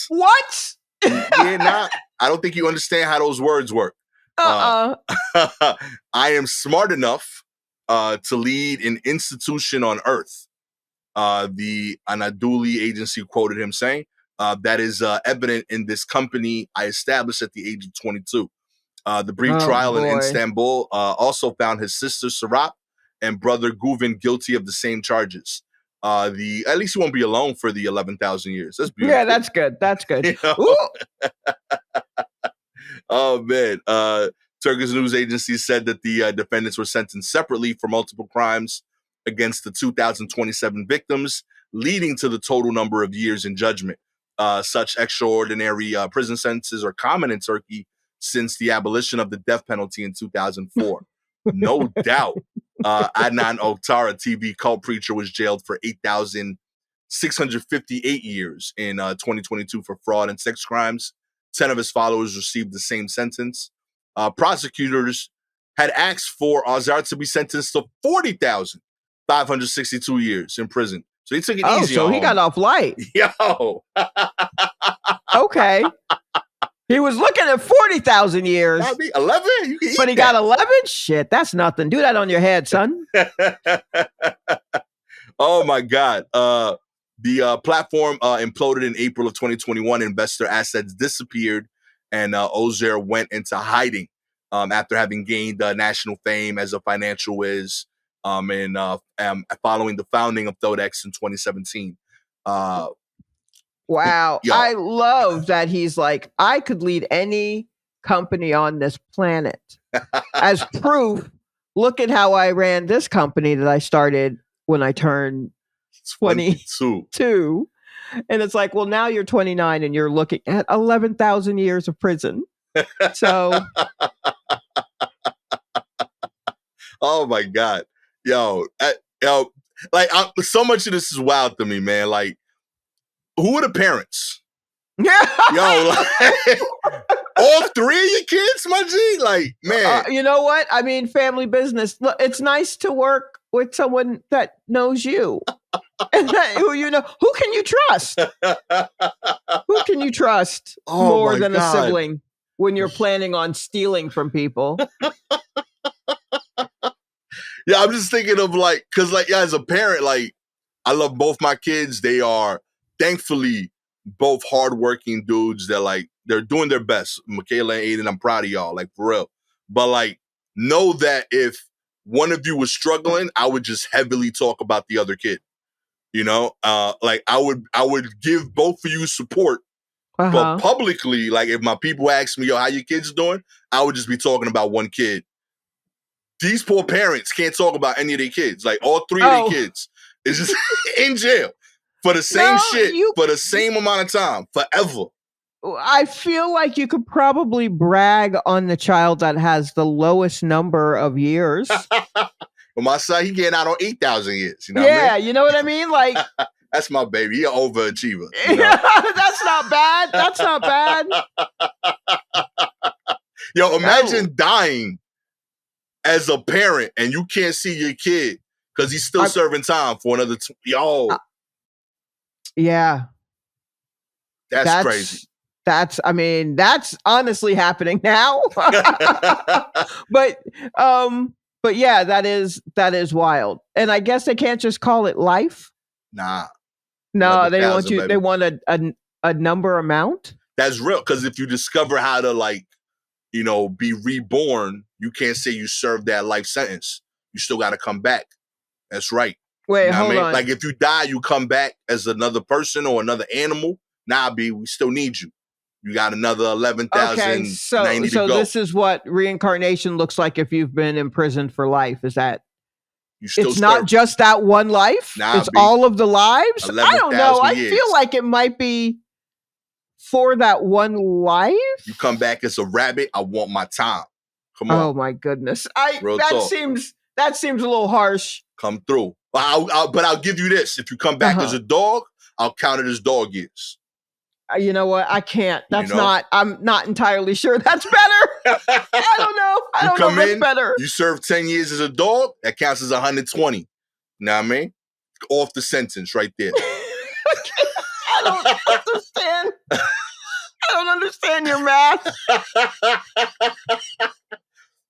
What? I don't think you understand how those words work. I am smart enough to lead an institution on earth. The Anadolu agency quoted him saying, that is evident in this company I established at the age of 22. The brief trial in Istanbul also found his sister Serap and brother Guvin guilty of the same charges. At least he won't be alone for the 11,000 years. That's beautiful. Yeah, that's good. That's good. You know? Oh, man. Turkish news agency said that the defendants were sentenced separately for multiple crimes against the 2,027 victims, leading to the total number of years in judgment. Such extraordinary prison sentences are common in Turkey since the abolition of the death penalty in 2004. No doubt. Adnan Oktar, a TV cult preacher, was jailed for 8,658 years in 2022 for fraud and sex crimes. 10 of his followers received the same sentence. Prosecutors had asked for Azar to be sentenced to 40,562 years in prison. So he took it easy. So he got off light. Yo. Okay. He was looking at 40,000 years. 11? But he got 11? Shit, that's nothing. Do that on your head, son. Oh, my God. The platform imploded in April of 2021. Investor assets disappeared, and Ozer went into hiding after having gained national fame as a financial whiz and following the founding of Thodex in 2017. Wow. Yo. I love that he's like, I could lead any company on this planet. As proof, look at how I ran this company that I started when I turned 22. And it's like, well, now you're 29 and you're looking at 11,000 years of prison. So. Oh, my God. Yo, so much of this is wild to me, man. Like, who are the parents? Yo, like, all three of your kids, my G? Like, man. You know what? I mean, family business. Look, it's nice to work with someone that knows you. And who can you trust? Who can you trust more than a sibling when you're planning on stealing from people? Yeah, I'm just thinking of because as a parent, I love both my kids. They are thankfully both hardworking dudes that they're doing their best. Michaela and Aiden, I'm proud of y'all, for real. But know that if one of you was struggling, I would just heavily talk about the other kid. You know, I would give both of you support, but publicly, if my people ask me, yo, how your kids doing? I would just be talking about one kid. these poor parents can't talk about any of their kids. Like all three of their kids is just in jail for the same shit for the same amount of time, forever. I feel like you could probably brag on the child that has the lowest number of years. But my son, he getting out on 8,000 years. You know what I mean? You know what I mean? Like that's my baby. He an overachiever. You know? That's not bad. That's not bad. Yo, imagine dying as a parent and you can't see your kid because he's still serving time for another yeah. That's crazy. That's honestly happening now. But yeah, that is wild. And I guess they can't just call it life. Nah. No, they want you. Baby. They want a number amount. That's real. Because if you discover how to be reborn, you can't say you served that life sentence. You still got to come back. That's right. Wait, hold on. Like if you die, you come back as another person or another animal. Nah, B, we still need you. You got another 11,090 to go. So this is what reincarnation looks like if you've been imprisoned for life. Is that it's not just that one life? Nah, it's all of the lives? I don't know. I feel like it might be for that one life. You come back as a rabbit. I want my time. Come on. Oh my goodness. Seems a little harsh. Come through. But I'll give you this. If you come back as a dog, I'll count it as dog years. You know what? I can't. I'm not entirely sure that's better. I don't know. I don't know if that's better. You serve 10 years as a dog, that counts as 120. You know what I mean? Off the sentence right there. I don't understand. I don't understand your math.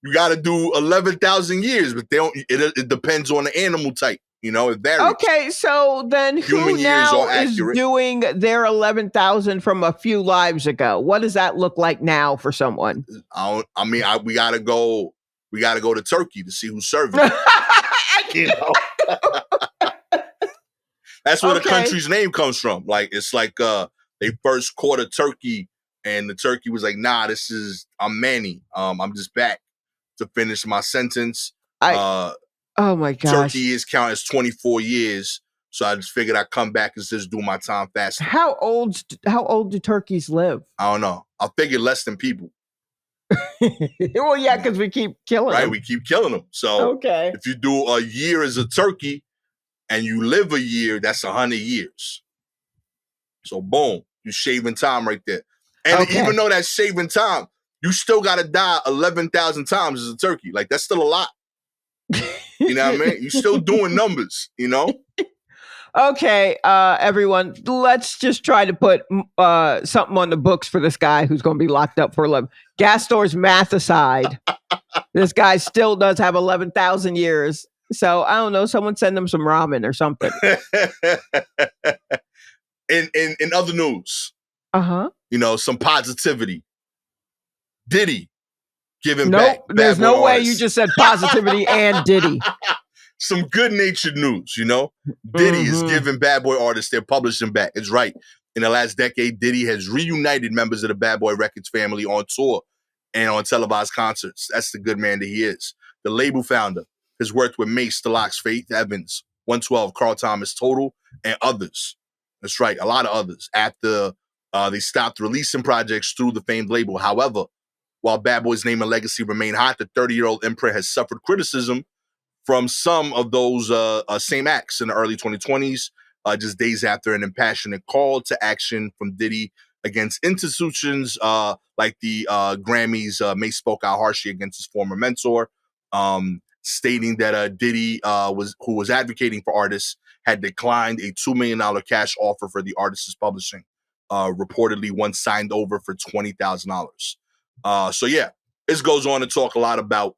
You got to do 11,000 years, but it depends on the animal type. You know, it varies. Okay, so then who now is doing their 11,000 from a few lives ago? What does that look like now for someone? We gotta go to Turkey to see who's serving. You know? That's where the country's name comes from. Like it's like they first caught a turkey, and the turkey was like, "Nah, I'm Manny. I'm just back to finish my sentence." Oh my gosh. Turkey years count as 24 years. So I just figured I'd come back and just do my time faster. How old do turkeys live? I don't know. I figured less than people. Well, yeah, because we keep killing them. Right, we keep killing them. So if you do a year as a turkey and you live a year, that's 100 years. So boom, you're shaving time right there. And even though that's shaving time, you still got to die 11,000 times as a turkey. Like that's still a lot. You know what I mean? You're still doing numbers, you know? Okay, everyone, let's just try to put something on the books for this guy who's going to be locked up for 11. Gastor's math aside, this guy still does have 11,000 years. So, I don't know, someone send him some ramen or something. In other news, some positivity. Diddy. Giving back. There's no way you just said positivity and Diddy. Some good-natured news, you know? Diddy is giving Bad Boy artists their publishing back. It's right. In the last decade, Diddy has reunited members of the Bad Boy Records family on tour and on televised concerts. That's the good man that he is. The label founder has worked with Mace, The Lox, Faith Evans, 112, Carl Thomas, Total, and others. That's right, a lot of others. After they stopped releasing projects through the famed label. However, while Bad Boy's name and legacy remain hot, the 30-year-old imprint has suffered criticism from some of those same acts in the early 2020s, just days after an impassionate call to action from Diddy against institutions like the Grammys. Mace spoke out harshly against his former mentor, stating that Diddy, who was advocating for artists, had declined a $2 million cash offer for the artist's publishing, reportedly once signed over for $20,000. So yeah, this goes on to talk a lot about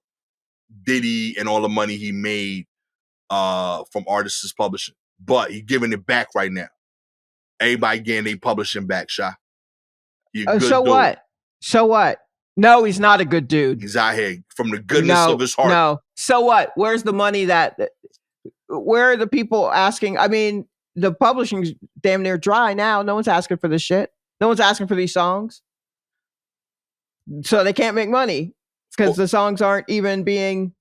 Diddy and all the money he made from artists' publishing. But he's giving it back right now. Everybody getting their publishing back, Sha. So what? So what? No, he's not a good dude. He's out here from the goodness of his heart. No. So what? Where's the money where are the people asking? I mean, the publishing's damn near dry now. No one's asking for this shit. No one's asking for these songs. So they can't make money because the songs aren't even being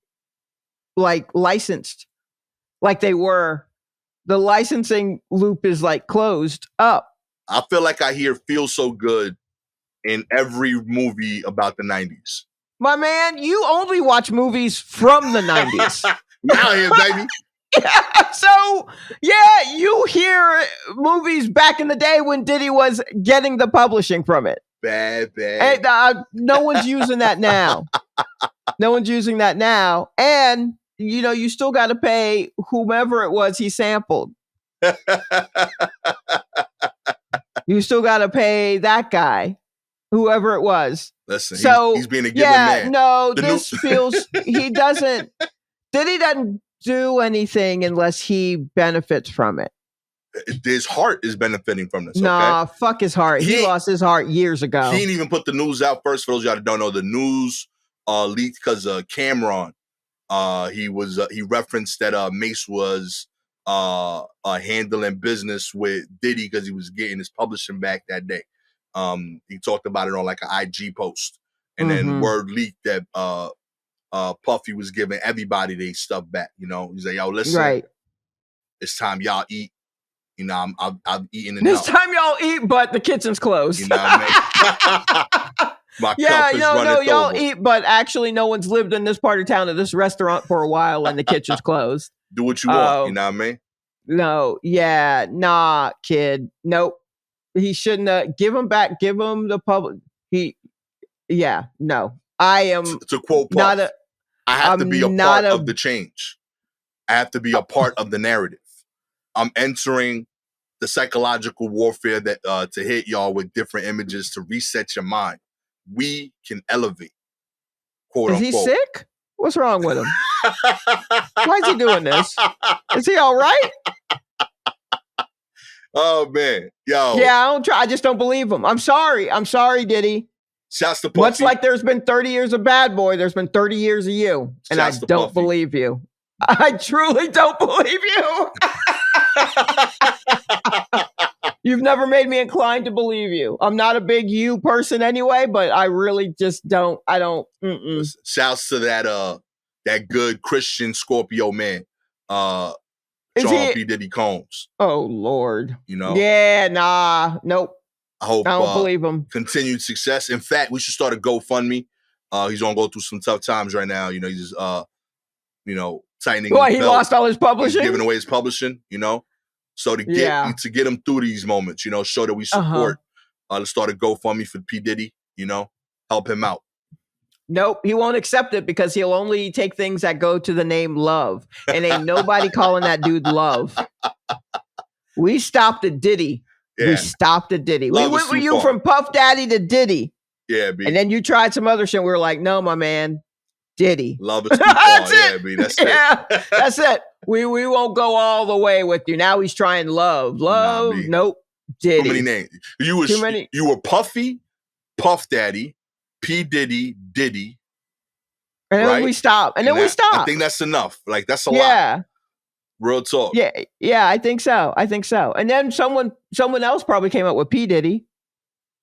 like licensed like they were. The licensing loop is like closed up. I feel like I hear "Feel So Good" in every movie about the 90s. My man, you only watch movies from the 90s. Now here, baby. So, yeah, you hear movies back in the day when Diddy was getting the publishing from it. Bad. And, no one's using that now. No one's using that now. And, you still got to pay whomever it was he sampled. You still got to pay that guy, whoever it was. Listen, so, he's being a given man. No, feels, he doesn't, Diddy doesn't do anything unless he benefits from it. His heart is benefiting from this. Nah, okay? Fuck his heart. He lost his heart years ago. He didn't even put the news out first. For those of y'all that don't know, the news leaked because Cameron. He referenced that Mace was handling business with Diddy because he was getting his publishing back that day. He talked about it on like an IG post, and then word leaked that Puffy was giving everybody their stuff back. He's like, "Yo, listen, right. It's time y'all eat. I'm eating enough. It's time y'all eat, but the kitchen's closed." You know what I mean? My cup is running y'all over. eat, but actually, no one's lived in this part of town at this restaurant for a while, and the kitchen's closed. Do what you want. You know what I mean? No, yeah, nah, kid, nope. He shouldn't have. Give him back. Give him the public. No. I am to quote Puff, I have to be a part of the change. I have to be a part of the narrative. I'm entering the psychological warfare that to hit y'all with different images to reset your mind. We can elevate. Quote unquote. Is he sick? What's wrong with him? Why is he doing this? Is he all right? Oh man, yo. Yeah, I just don't believe him. I'm sorry, Diddy. Shouts to Puffy. Much like there's been 30 years of Bad Boy, there's been 30 years of you. And I don't believe you. I truly don't believe you. You've never made me inclined to believe you. I'm not a big you person anyway, but I really just don't. I don't. Shouts to that good Christian Scorpio man, John P. Diddy Combs. Oh Lord. Yeah, nah, nope. I don't believe him. Continued success. In fact, we should start a GoFundMe. He's gonna go through some tough times right now. He's tightening. Why he lost all his publishing? He's giving away his publishing. So to get him through these moments, show that we support. Let's start a GoFundMe for P. Diddy. Help him out. Nope, he won't accept it because he'll only take things that go to the name Love, and ain't nobody calling that dude Love. We stopped at Diddy. Yeah. We stopped at Diddy. We went with you from Puff Daddy to Diddy. Yeah, B. And then you tried some other shit. We were like, no, my man, Diddy. Love is too far. Yeah, B. That's it. That's it. We won't go all the way with you. Now he's trying Love. Nope. Diddy. Too many names. You were Puffy, Puff Daddy, P. Diddy, Diddy. And then we stopped. And then we stopped. I think that's enough. Like, that's a lot. Real talk. Yeah, I think so. And then someone else probably came up with P. Diddy.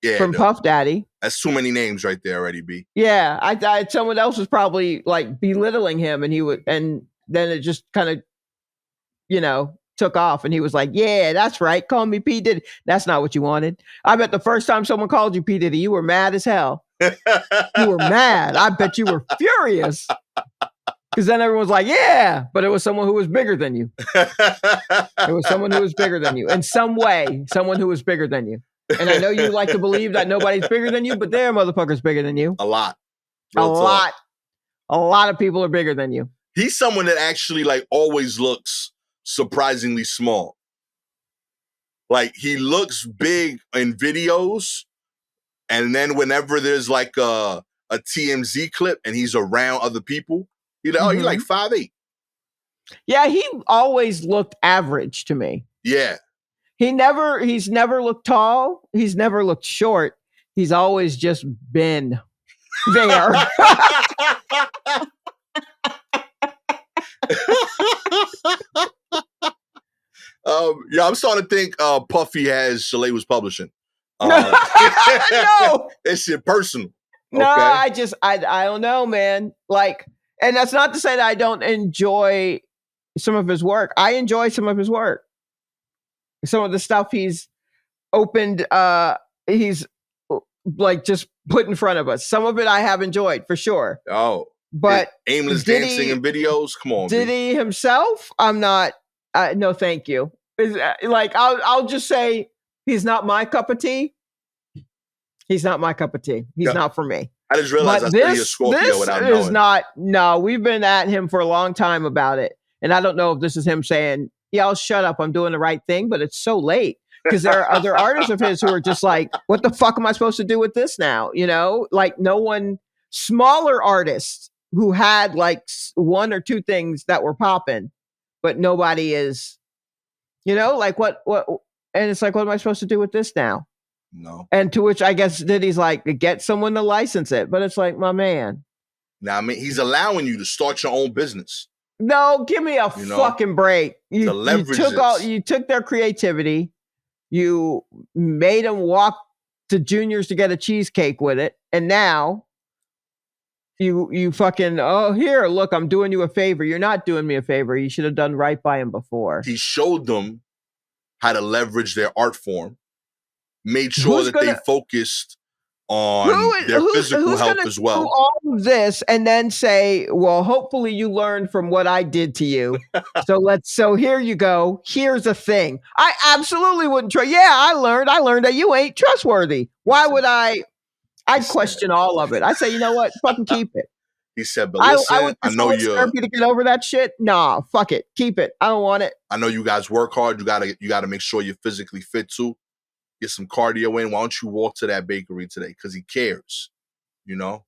Yeah, from Puff Daddy. That's too many names right there already, B. Yeah, I thought someone else was probably like belittling him, and then it just kind of, took off, and he was like, "Yeah, that's right. Call me P. Diddy." That's not what you wanted. I bet the first time someone called you P. Diddy, you were mad as hell. You were mad. I bet you were furious. Because then everyone's like, yeah, but it was someone who was bigger than you. It was someone who was bigger than you. In some way, someone who was bigger than you. And I know you like to believe that nobody's bigger than you, but there motherfuckers bigger than you. A lot. A lot of people are bigger than you. He's someone that actually like always looks surprisingly small. Like he looks big in videos. And then whenever there's like a TMZ clip and he's around other people, you're like, you're like 5'8". Yeah, he always looked average to me. Yeah. He's never looked tall. He's never looked short. He's always just been there. I'm starting to think Puffy has Shalewa's publishing. No. It's shit personal. No, I don't know, man. Like, And that's not to say that I don't enjoy some of his work. I enjoy some of his work. Some of the stuff he's opened, he's like just put in front of us. Some of it I have enjoyed for sure. Oh, but aimless dancing in videos. Come on, did he himself? I'm not. No, thank you. Like I'll just say he's not my cup of tea. He's not my cup of tea. He's not for me. I just realized I study a Scorpio without knowing. This is not. No, we've been at him for a long time about it, and I don't know if this is him saying, "Yeah, I'll shut up. I'm doing the right thing," but it's so late. Because there are other artists of his who are just like, what the fuck am I supposed to do with this now? You know, like no one, smaller artists who had like one or two things that were popping, but nobody is, you know, like what, and it's like, what am I supposed to do with this now? No. And to which I guess Diddy's like, get someone to license it. But it's like, my man. Now, I mean, he's allowing you to start your own business. No, give me a fucking break. You took their creativity. You made them walk to Junior's to get a cheesecake with it. And now you fucking, here, look, I'm doing you a favor. You're not doing me a favor. You should have done right by him before. He showed them how to leverage their art form, made sure that they focused on their physical health as well. Do all of this and then say, well, hopefully you learned from what I did to you. So here you go. Here's a thing. I absolutely wouldn't try. Yeah, I learned that you ain't trustworthy. Why would I'd question all of it. I say, you know what? Fucking keep it. He said, but listen, I know you're therapy to get over that shit. Nah, fuck it. Keep it. I don't want it. I know you guys work hard. You gotta make sure you're physically fit too. Get some cardio in. Why don't you walk to that bakery today? Because he cares, you know?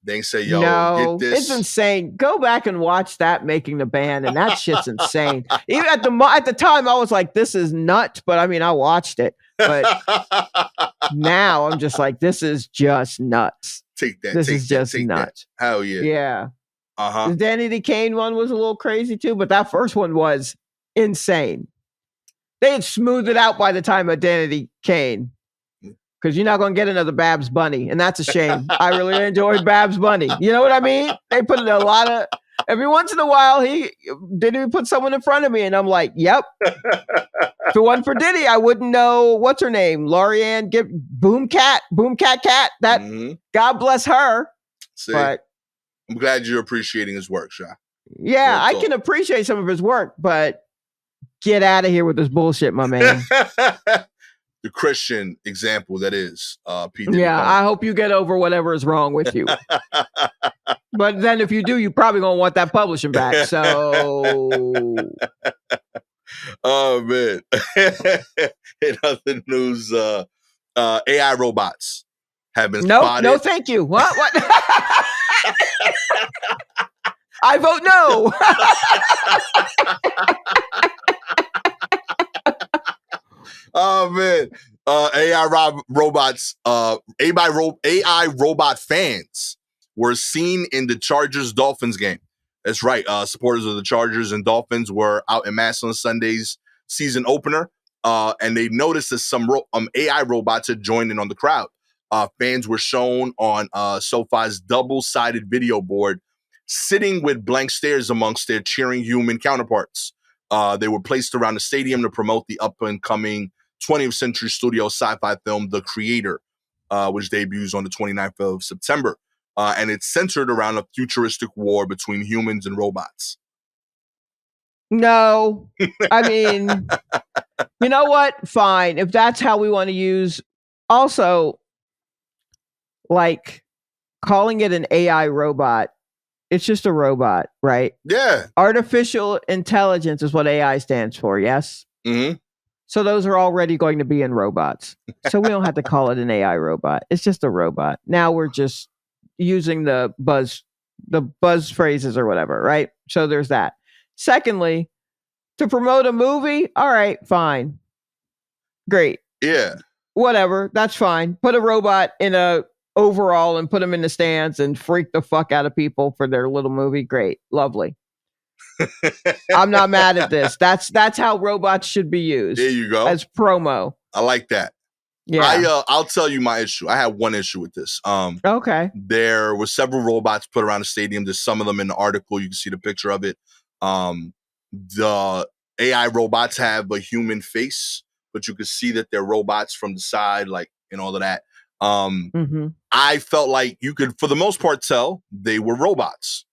They ain't say, yo, no, get this. It's insane. Go back and watch that Making the Band, and that shit's insane. Even at the time, I was like, this is nuts. But I mean, I watched it. But now I'm just like, this is just nuts. Take that. This is just nuts. That. Hell yeah. Yeah. The Danny Kane one was a little crazy too, but that first one was insane. They had smoothed it out by the time of Danny Kane. Because you're not going to get another Babs Bunny. And that's a shame. I really enjoyed Babs Bunny. You know what I mean? They put in a lot of... Every once in a while, he didn't put someone in front of me. And I'm like, yep. If it wasn't for Diddy, I wouldn't know... What's her name? Lorianne Boomcat. That... God bless her. See, but I'm glad you're appreciating his work, Sha. Yeah, I can appreciate some of his work, but... Get out of here with this bullshit, my man. The Christian example that is P. Diddy. Yeah, I hope you get over whatever is wrong with you. But then if you do, you probably gonna want that publishing back. So oh man. In other news, AI robots have been spotted. No, thank you. What? I vote no. Oh man, AI robot fans were seen in the Chargers-Dolphins game. That's right. Supporters of the Chargers and Dolphins were out in mass on Sunday's season opener, and they noticed that some AI robots had joined in on the crowd. Fans were shown on SoFi's double-sided video board, sitting with blank stares amongst their cheering human counterparts. They were placed around the stadium to promote the up-and-coming 20th Century Studio sci-fi film, The Creator, which debuts on the 29th of September. And it's centered around a futuristic war between humans and robots. No. I mean, you know what? Fine. If that's how we want to use... Also, like, calling it an AI robot, it's just a robot, right? Yeah. Artificial intelligence is what AI stands for, yes? Mm-hmm. So those are already going to be in robots. So we don't have to call it an AI robot. It's just a robot. Now we're just using the buzz phrases or whatever, right? So there's that. Secondly, to promote a movie, all right, fine. Great. Yeah. Whatever, that's fine. Put a robot in a overall and put them in the stands and freak the fuck out of people for their little movie. Great. Lovely. I'm not mad at this. That's how robots should be used. There you go. As promo. I like that. Yeah. I'll tell you my issue. I had one issue with this. Okay. There were several robots put around the stadium. There's some of them in the article. You can see the picture of it. The AI robots have a human face, but you can see that they're robots from the side, like, and all of that. I felt like you could, for the most part, tell they were robots.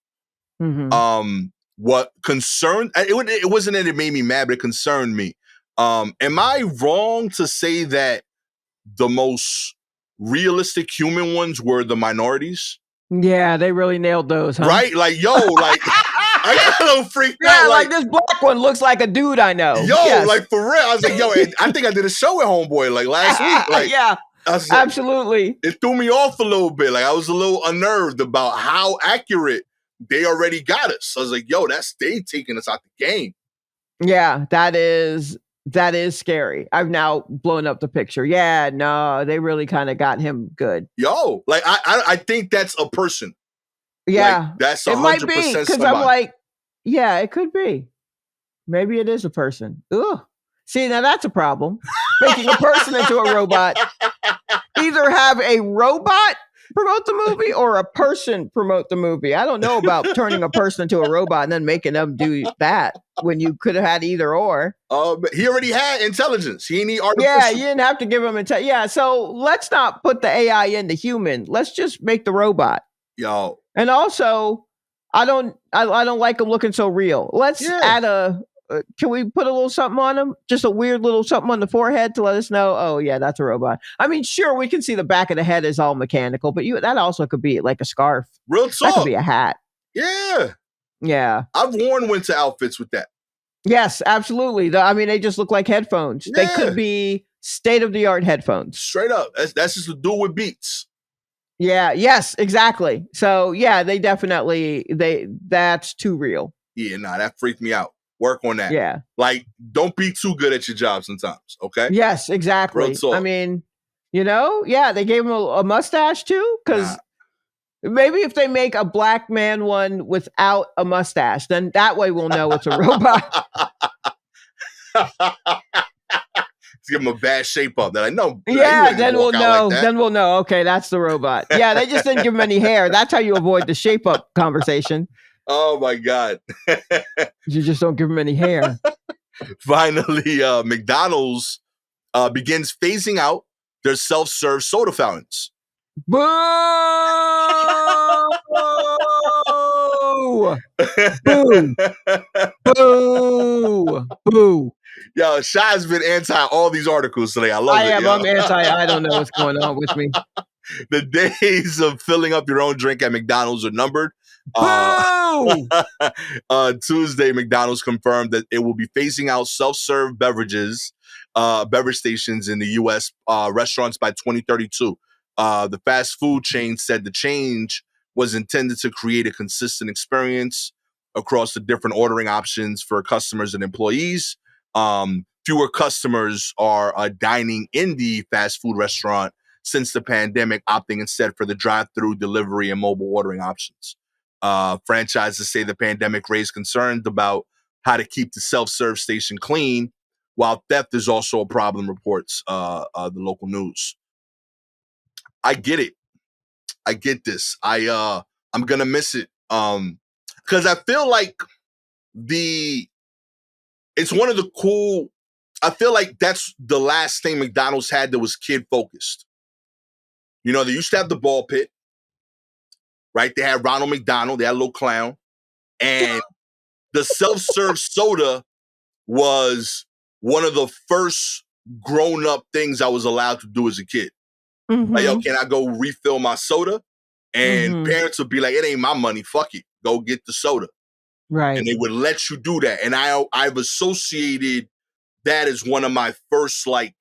What concerned, it wasn't that it made me mad, but it concerned me. Am I wrong to say that the most realistic human ones were the minorities? Yeah, they really nailed those, huh? Right? Like, yo, like, I got a little freaked out. Yeah, like this black one looks like a dude I know. Yo, like, for real. I was like, yo, I think I did a show with Homeboy, like, last week. Like, yeah, like, absolutely. It threw me off a little bit. Like, I was a little unnerved about how accurate they already got us. I was like, yo, they taking us out the game. Yeah, that is scary. I've now blown up the picture. Yeah, no, they really kind of got him good. Yo, like, I think that's a person. Yeah, like, that's 100% it might be, because I'm like, yeah, it could be. Maybe it is a person. Ugh. See, now that's a problem. Making a person into a robot. Either have a robot promote the movie or a person promote the movie. I don't know about turning a person into a robot and then making them do that when you could have had either or. But he already had intelligence. He need artificial. Yeah, you didn't have to give him yeah, so let's not put the AI into human. Let's just make the robot. Yo. And also, I don't like him looking so real. Let's add can we put a little something on him? Just a weird little something on the forehead to let us know, oh, yeah, that's a robot. I mean, sure, we can see the back of the head is all mechanical, but that also could be like a scarf. Real talk. That could be a hat. Yeah. Yeah. I've worn winter outfits with that. Yes, absolutely. I mean, they just look like headphones. Yeah. They could be state-of-the-art headphones. Straight up. That's just to do with Beats. Yeah. Yes, exactly. So, yeah, they definitely, that's too real. Yeah, nah, that freaked me out. Work on that. Yeah. Like, don't be too good at your job sometimes, okay? Yes, exactly. I mean, yeah, they gave him a mustache too, because maybe if they make a black man one without a mustache, then that way we'll know it's a robot. Let's give him a bad shape up. They're like, no. Yeah, then we'll know. Like then we'll know. Okay, that's the robot. Yeah, they just didn't give him any hair. That's how you avoid the shape up conversation. Oh my God. You just don't give them any hair. Finally, McDonald's begins phasing out their self-serve soda fountains. Boo! Boo! Boo! Boo! Yo, Shy's been anti all these articles today. I love it. I'm anti. I don't know what's going on with me. The days of filling up your own drink at McDonald's are numbered. Tuesday, McDonald's confirmed that it will be phasing out self-serve beverage stations in the U.S. Restaurants by 2032. The fast food chain said the change was intended to create a consistent experience across the different ordering options for customers and employees. Fewer customers are dining in the fast food restaurant since the pandemic, opting instead for the drive-through, delivery, and mobile ordering options. Franchises say the pandemic raised concerns about how to keep the self-serve station clean, while theft is also a problem, reports the local news. I get it. I get this. I'm gonna miss it. Because I feel like it's one of the cool. I feel like that's the last thing McDonald's had that was kid focused. They used to have the ball pit. Right? They had Ronald McDonald, they had a little clown. And the self-serve soda was one of the first grown-up things I was allowed to do as a kid. Mm-hmm. Like, yo, can I go refill my soda? And parents would be like, it ain't my money, fuck it. Go get the soda. Right. And they would let you do that. And I've associated that as one of my first, like,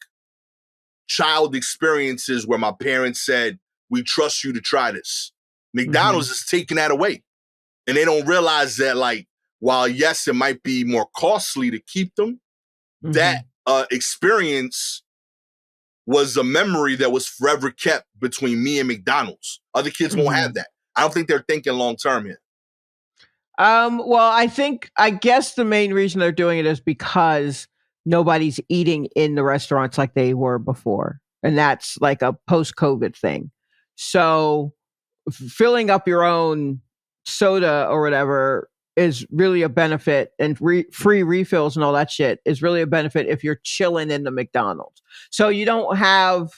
child experiences where my parents said, we trust you to try this. McDonald's is taking that away. And they don't realize that, like, while, yes, it might be more costly to keep them, that experience was a memory that was forever kept between me and McDonald's. Other kids won't have that. I don't think they're thinking long-term here. Well, I guess the main reason they're doing it is because nobody's eating in the restaurants like they were before. And that's like a post-COVID thing. So filling up your own soda or whatever is really a benefit, and free refills and all that shit is really a benefit if you're chilling in the McDonald's. So you don't have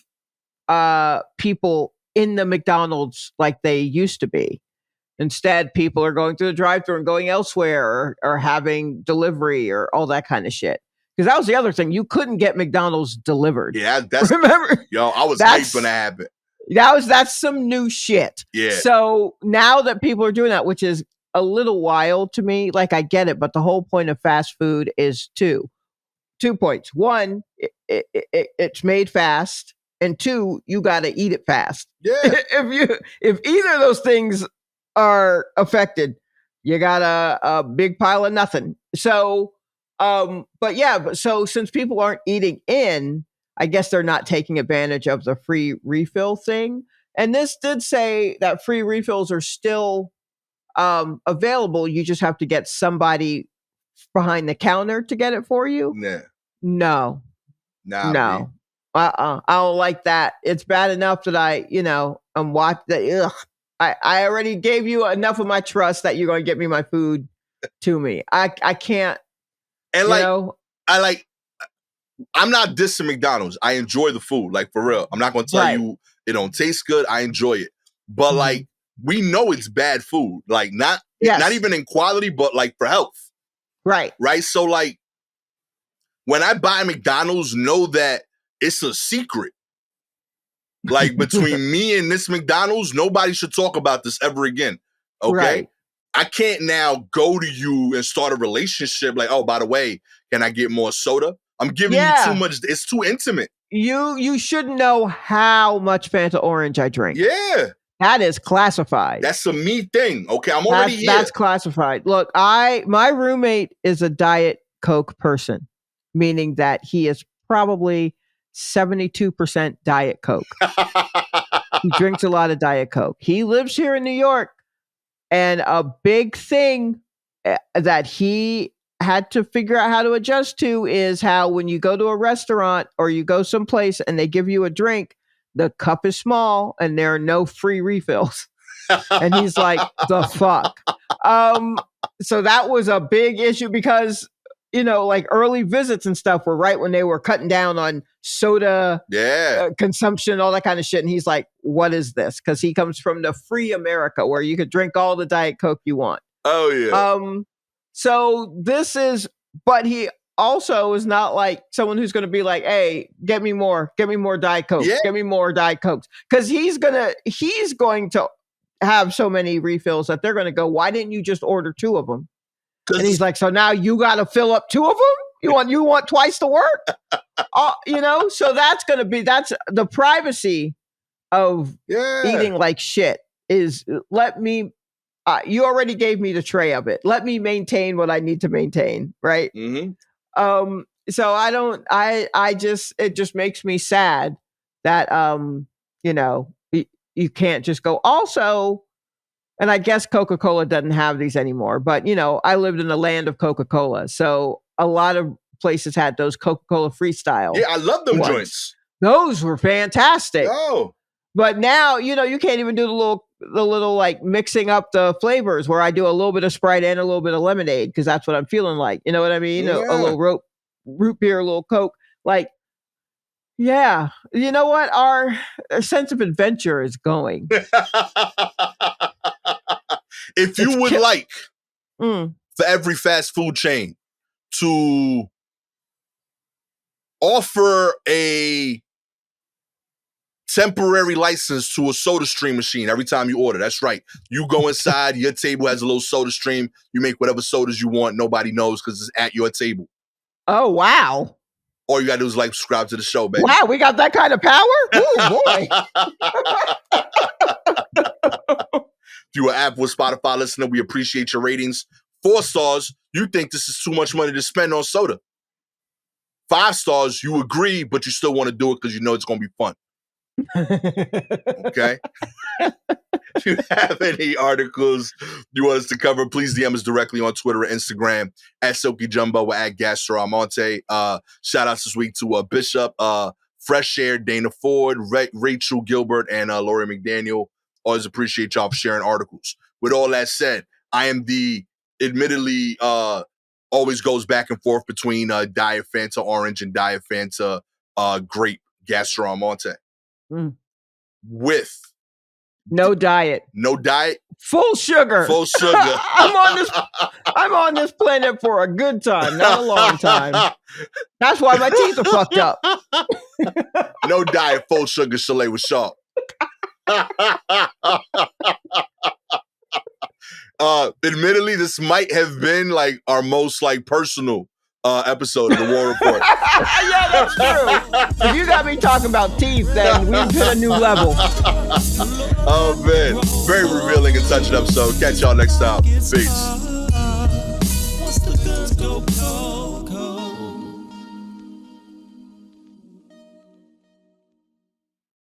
people in the McDonald's like they used to be. Instead, people are going through the drive-thru and going elsewhere, or having delivery or all that kind of shit. Because that was the other thing. You couldn't get McDonald's delivered. Yeah, that's remember. Yo, I was hyped when that happened. That's some new shit. Yeah. So now that people are doing that, which is a little wild to me, like I get it, but the whole point of fast food is two points. One, it's made fast, and two, you got to eat it fast. Yeah. if either of those things are affected, you got a big pile of nothing. So, so since people aren't eating in, I guess they're not taking advantage of the free refill thing. And this did say that free refills are still available. You just have to get somebody behind the counter to get it for you. No. I don't like that. It's bad enough that I'm watching that. I already gave you enough of my trust that you're going to get me my food to me. I can't. And I'm not dissing McDonald's. I enjoy the food, like for real. I'm not going to tell you it don't taste good. I enjoy it. But like, we know it's bad food. Like not even in quality, but like for health. Right. Right. So like, when I buy McDonald's, know that it's a secret. Like between me and this McDonald's, nobody should talk about this ever again. Okay. Right. I can't now go to you and start a relationship like, oh, by the way, can I get more soda? I'm giving you too much. It's too intimate. You should know how much Fanta Orange I drink. Yeah. That is classified. That's a me thing. Okay. I'm already here. That's classified. Look, my roommate is a Diet Coke person, meaning that he is probably 72% Diet Coke. He drinks a lot of Diet Coke. He lives here in New York. And a big thing that he had to figure out how to adjust to is how when you go to a restaurant or you go someplace and they give you a drink, the cup is small and there are no free refills. And he's like, the fuck? So that was a big issue because, like early visits and stuff were right when they were cutting down on soda consumption, all that kind of shit. And he's like, what is this? Because he comes from the free America where you could drink all the Diet Coke you want. Oh, yeah. So this is, but he also is not like someone who's going to be like, hey, get me more Diet Coke, get me more Diet Cokes. Because he's going to have so many refills that they're going to go, why didn't you just order 2 of them? And he's like, so now you got to fill up 2 of them? You want twice the work? So that's the privacy of eating like shit is let me, you already gave me the tray of it. Let me maintain what I need to maintain. Right. Mm-hmm. So it just makes me sad that, you can't just go also. And I guess Coca-Cola doesn't have these anymore, but I lived in the land of Coca-Cola. So a lot of places had those Coca-Cola Freestyle. Yeah, I love them joints. Those were fantastic. Oh. But now, you can't even do the little like mixing up the flavors where I do a little bit of Sprite and a little bit of lemonade because that's what I'm feeling like. You know what I mean? Yeah. A little root beer, a little Coke. Like, yeah. You know what? Our sense of adventure is going. If you would like for every fast food chain to offer a temporary license to a soda stream machine every time you order, that's right. You go inside, your table has a little soda stream. You make whatever sodas you want. Nobody knows because it's at your table. Oh, wow. All you got to do is subscribe to the show, baby. Wow, we got that kind of power? Oh, boy. If you're an Apple or Spotify listener, we appreciate your ratings. 4 stars, you think this is too much money to spend on soda. 5 stars, you agree, but you still want to do it because you know it's going to be fun. Okay? If you have any articles you want us to cover, please DM us directly on Twitter or Instagram at Silky Jumbo or at Gastor Almonte. Shout outs this week to Bishop, Fresh Air, Dana Ford, Rachel Gilbert, and Lori McDaniel. Always appreciate y'all for sharing articles. With all that said, I am the admittedly always goes back and forth between Diet Fanta Orange and Diet Fanta Grape Gastor Almonte. With no diet. No diet. Full sugar. Full sugar. I'm on this planet for a good time, not a long time. That's why my teeth are fucked up. No diet, full sugar Shalewa Sharpe. Admittedly, this might have been like our most like personal episode of the War Report. Yeah, that's true. If you got me talking about teeth, then we've hit a new level. Oh man, very revealing and touching episode. Catch y'all next time. Peace.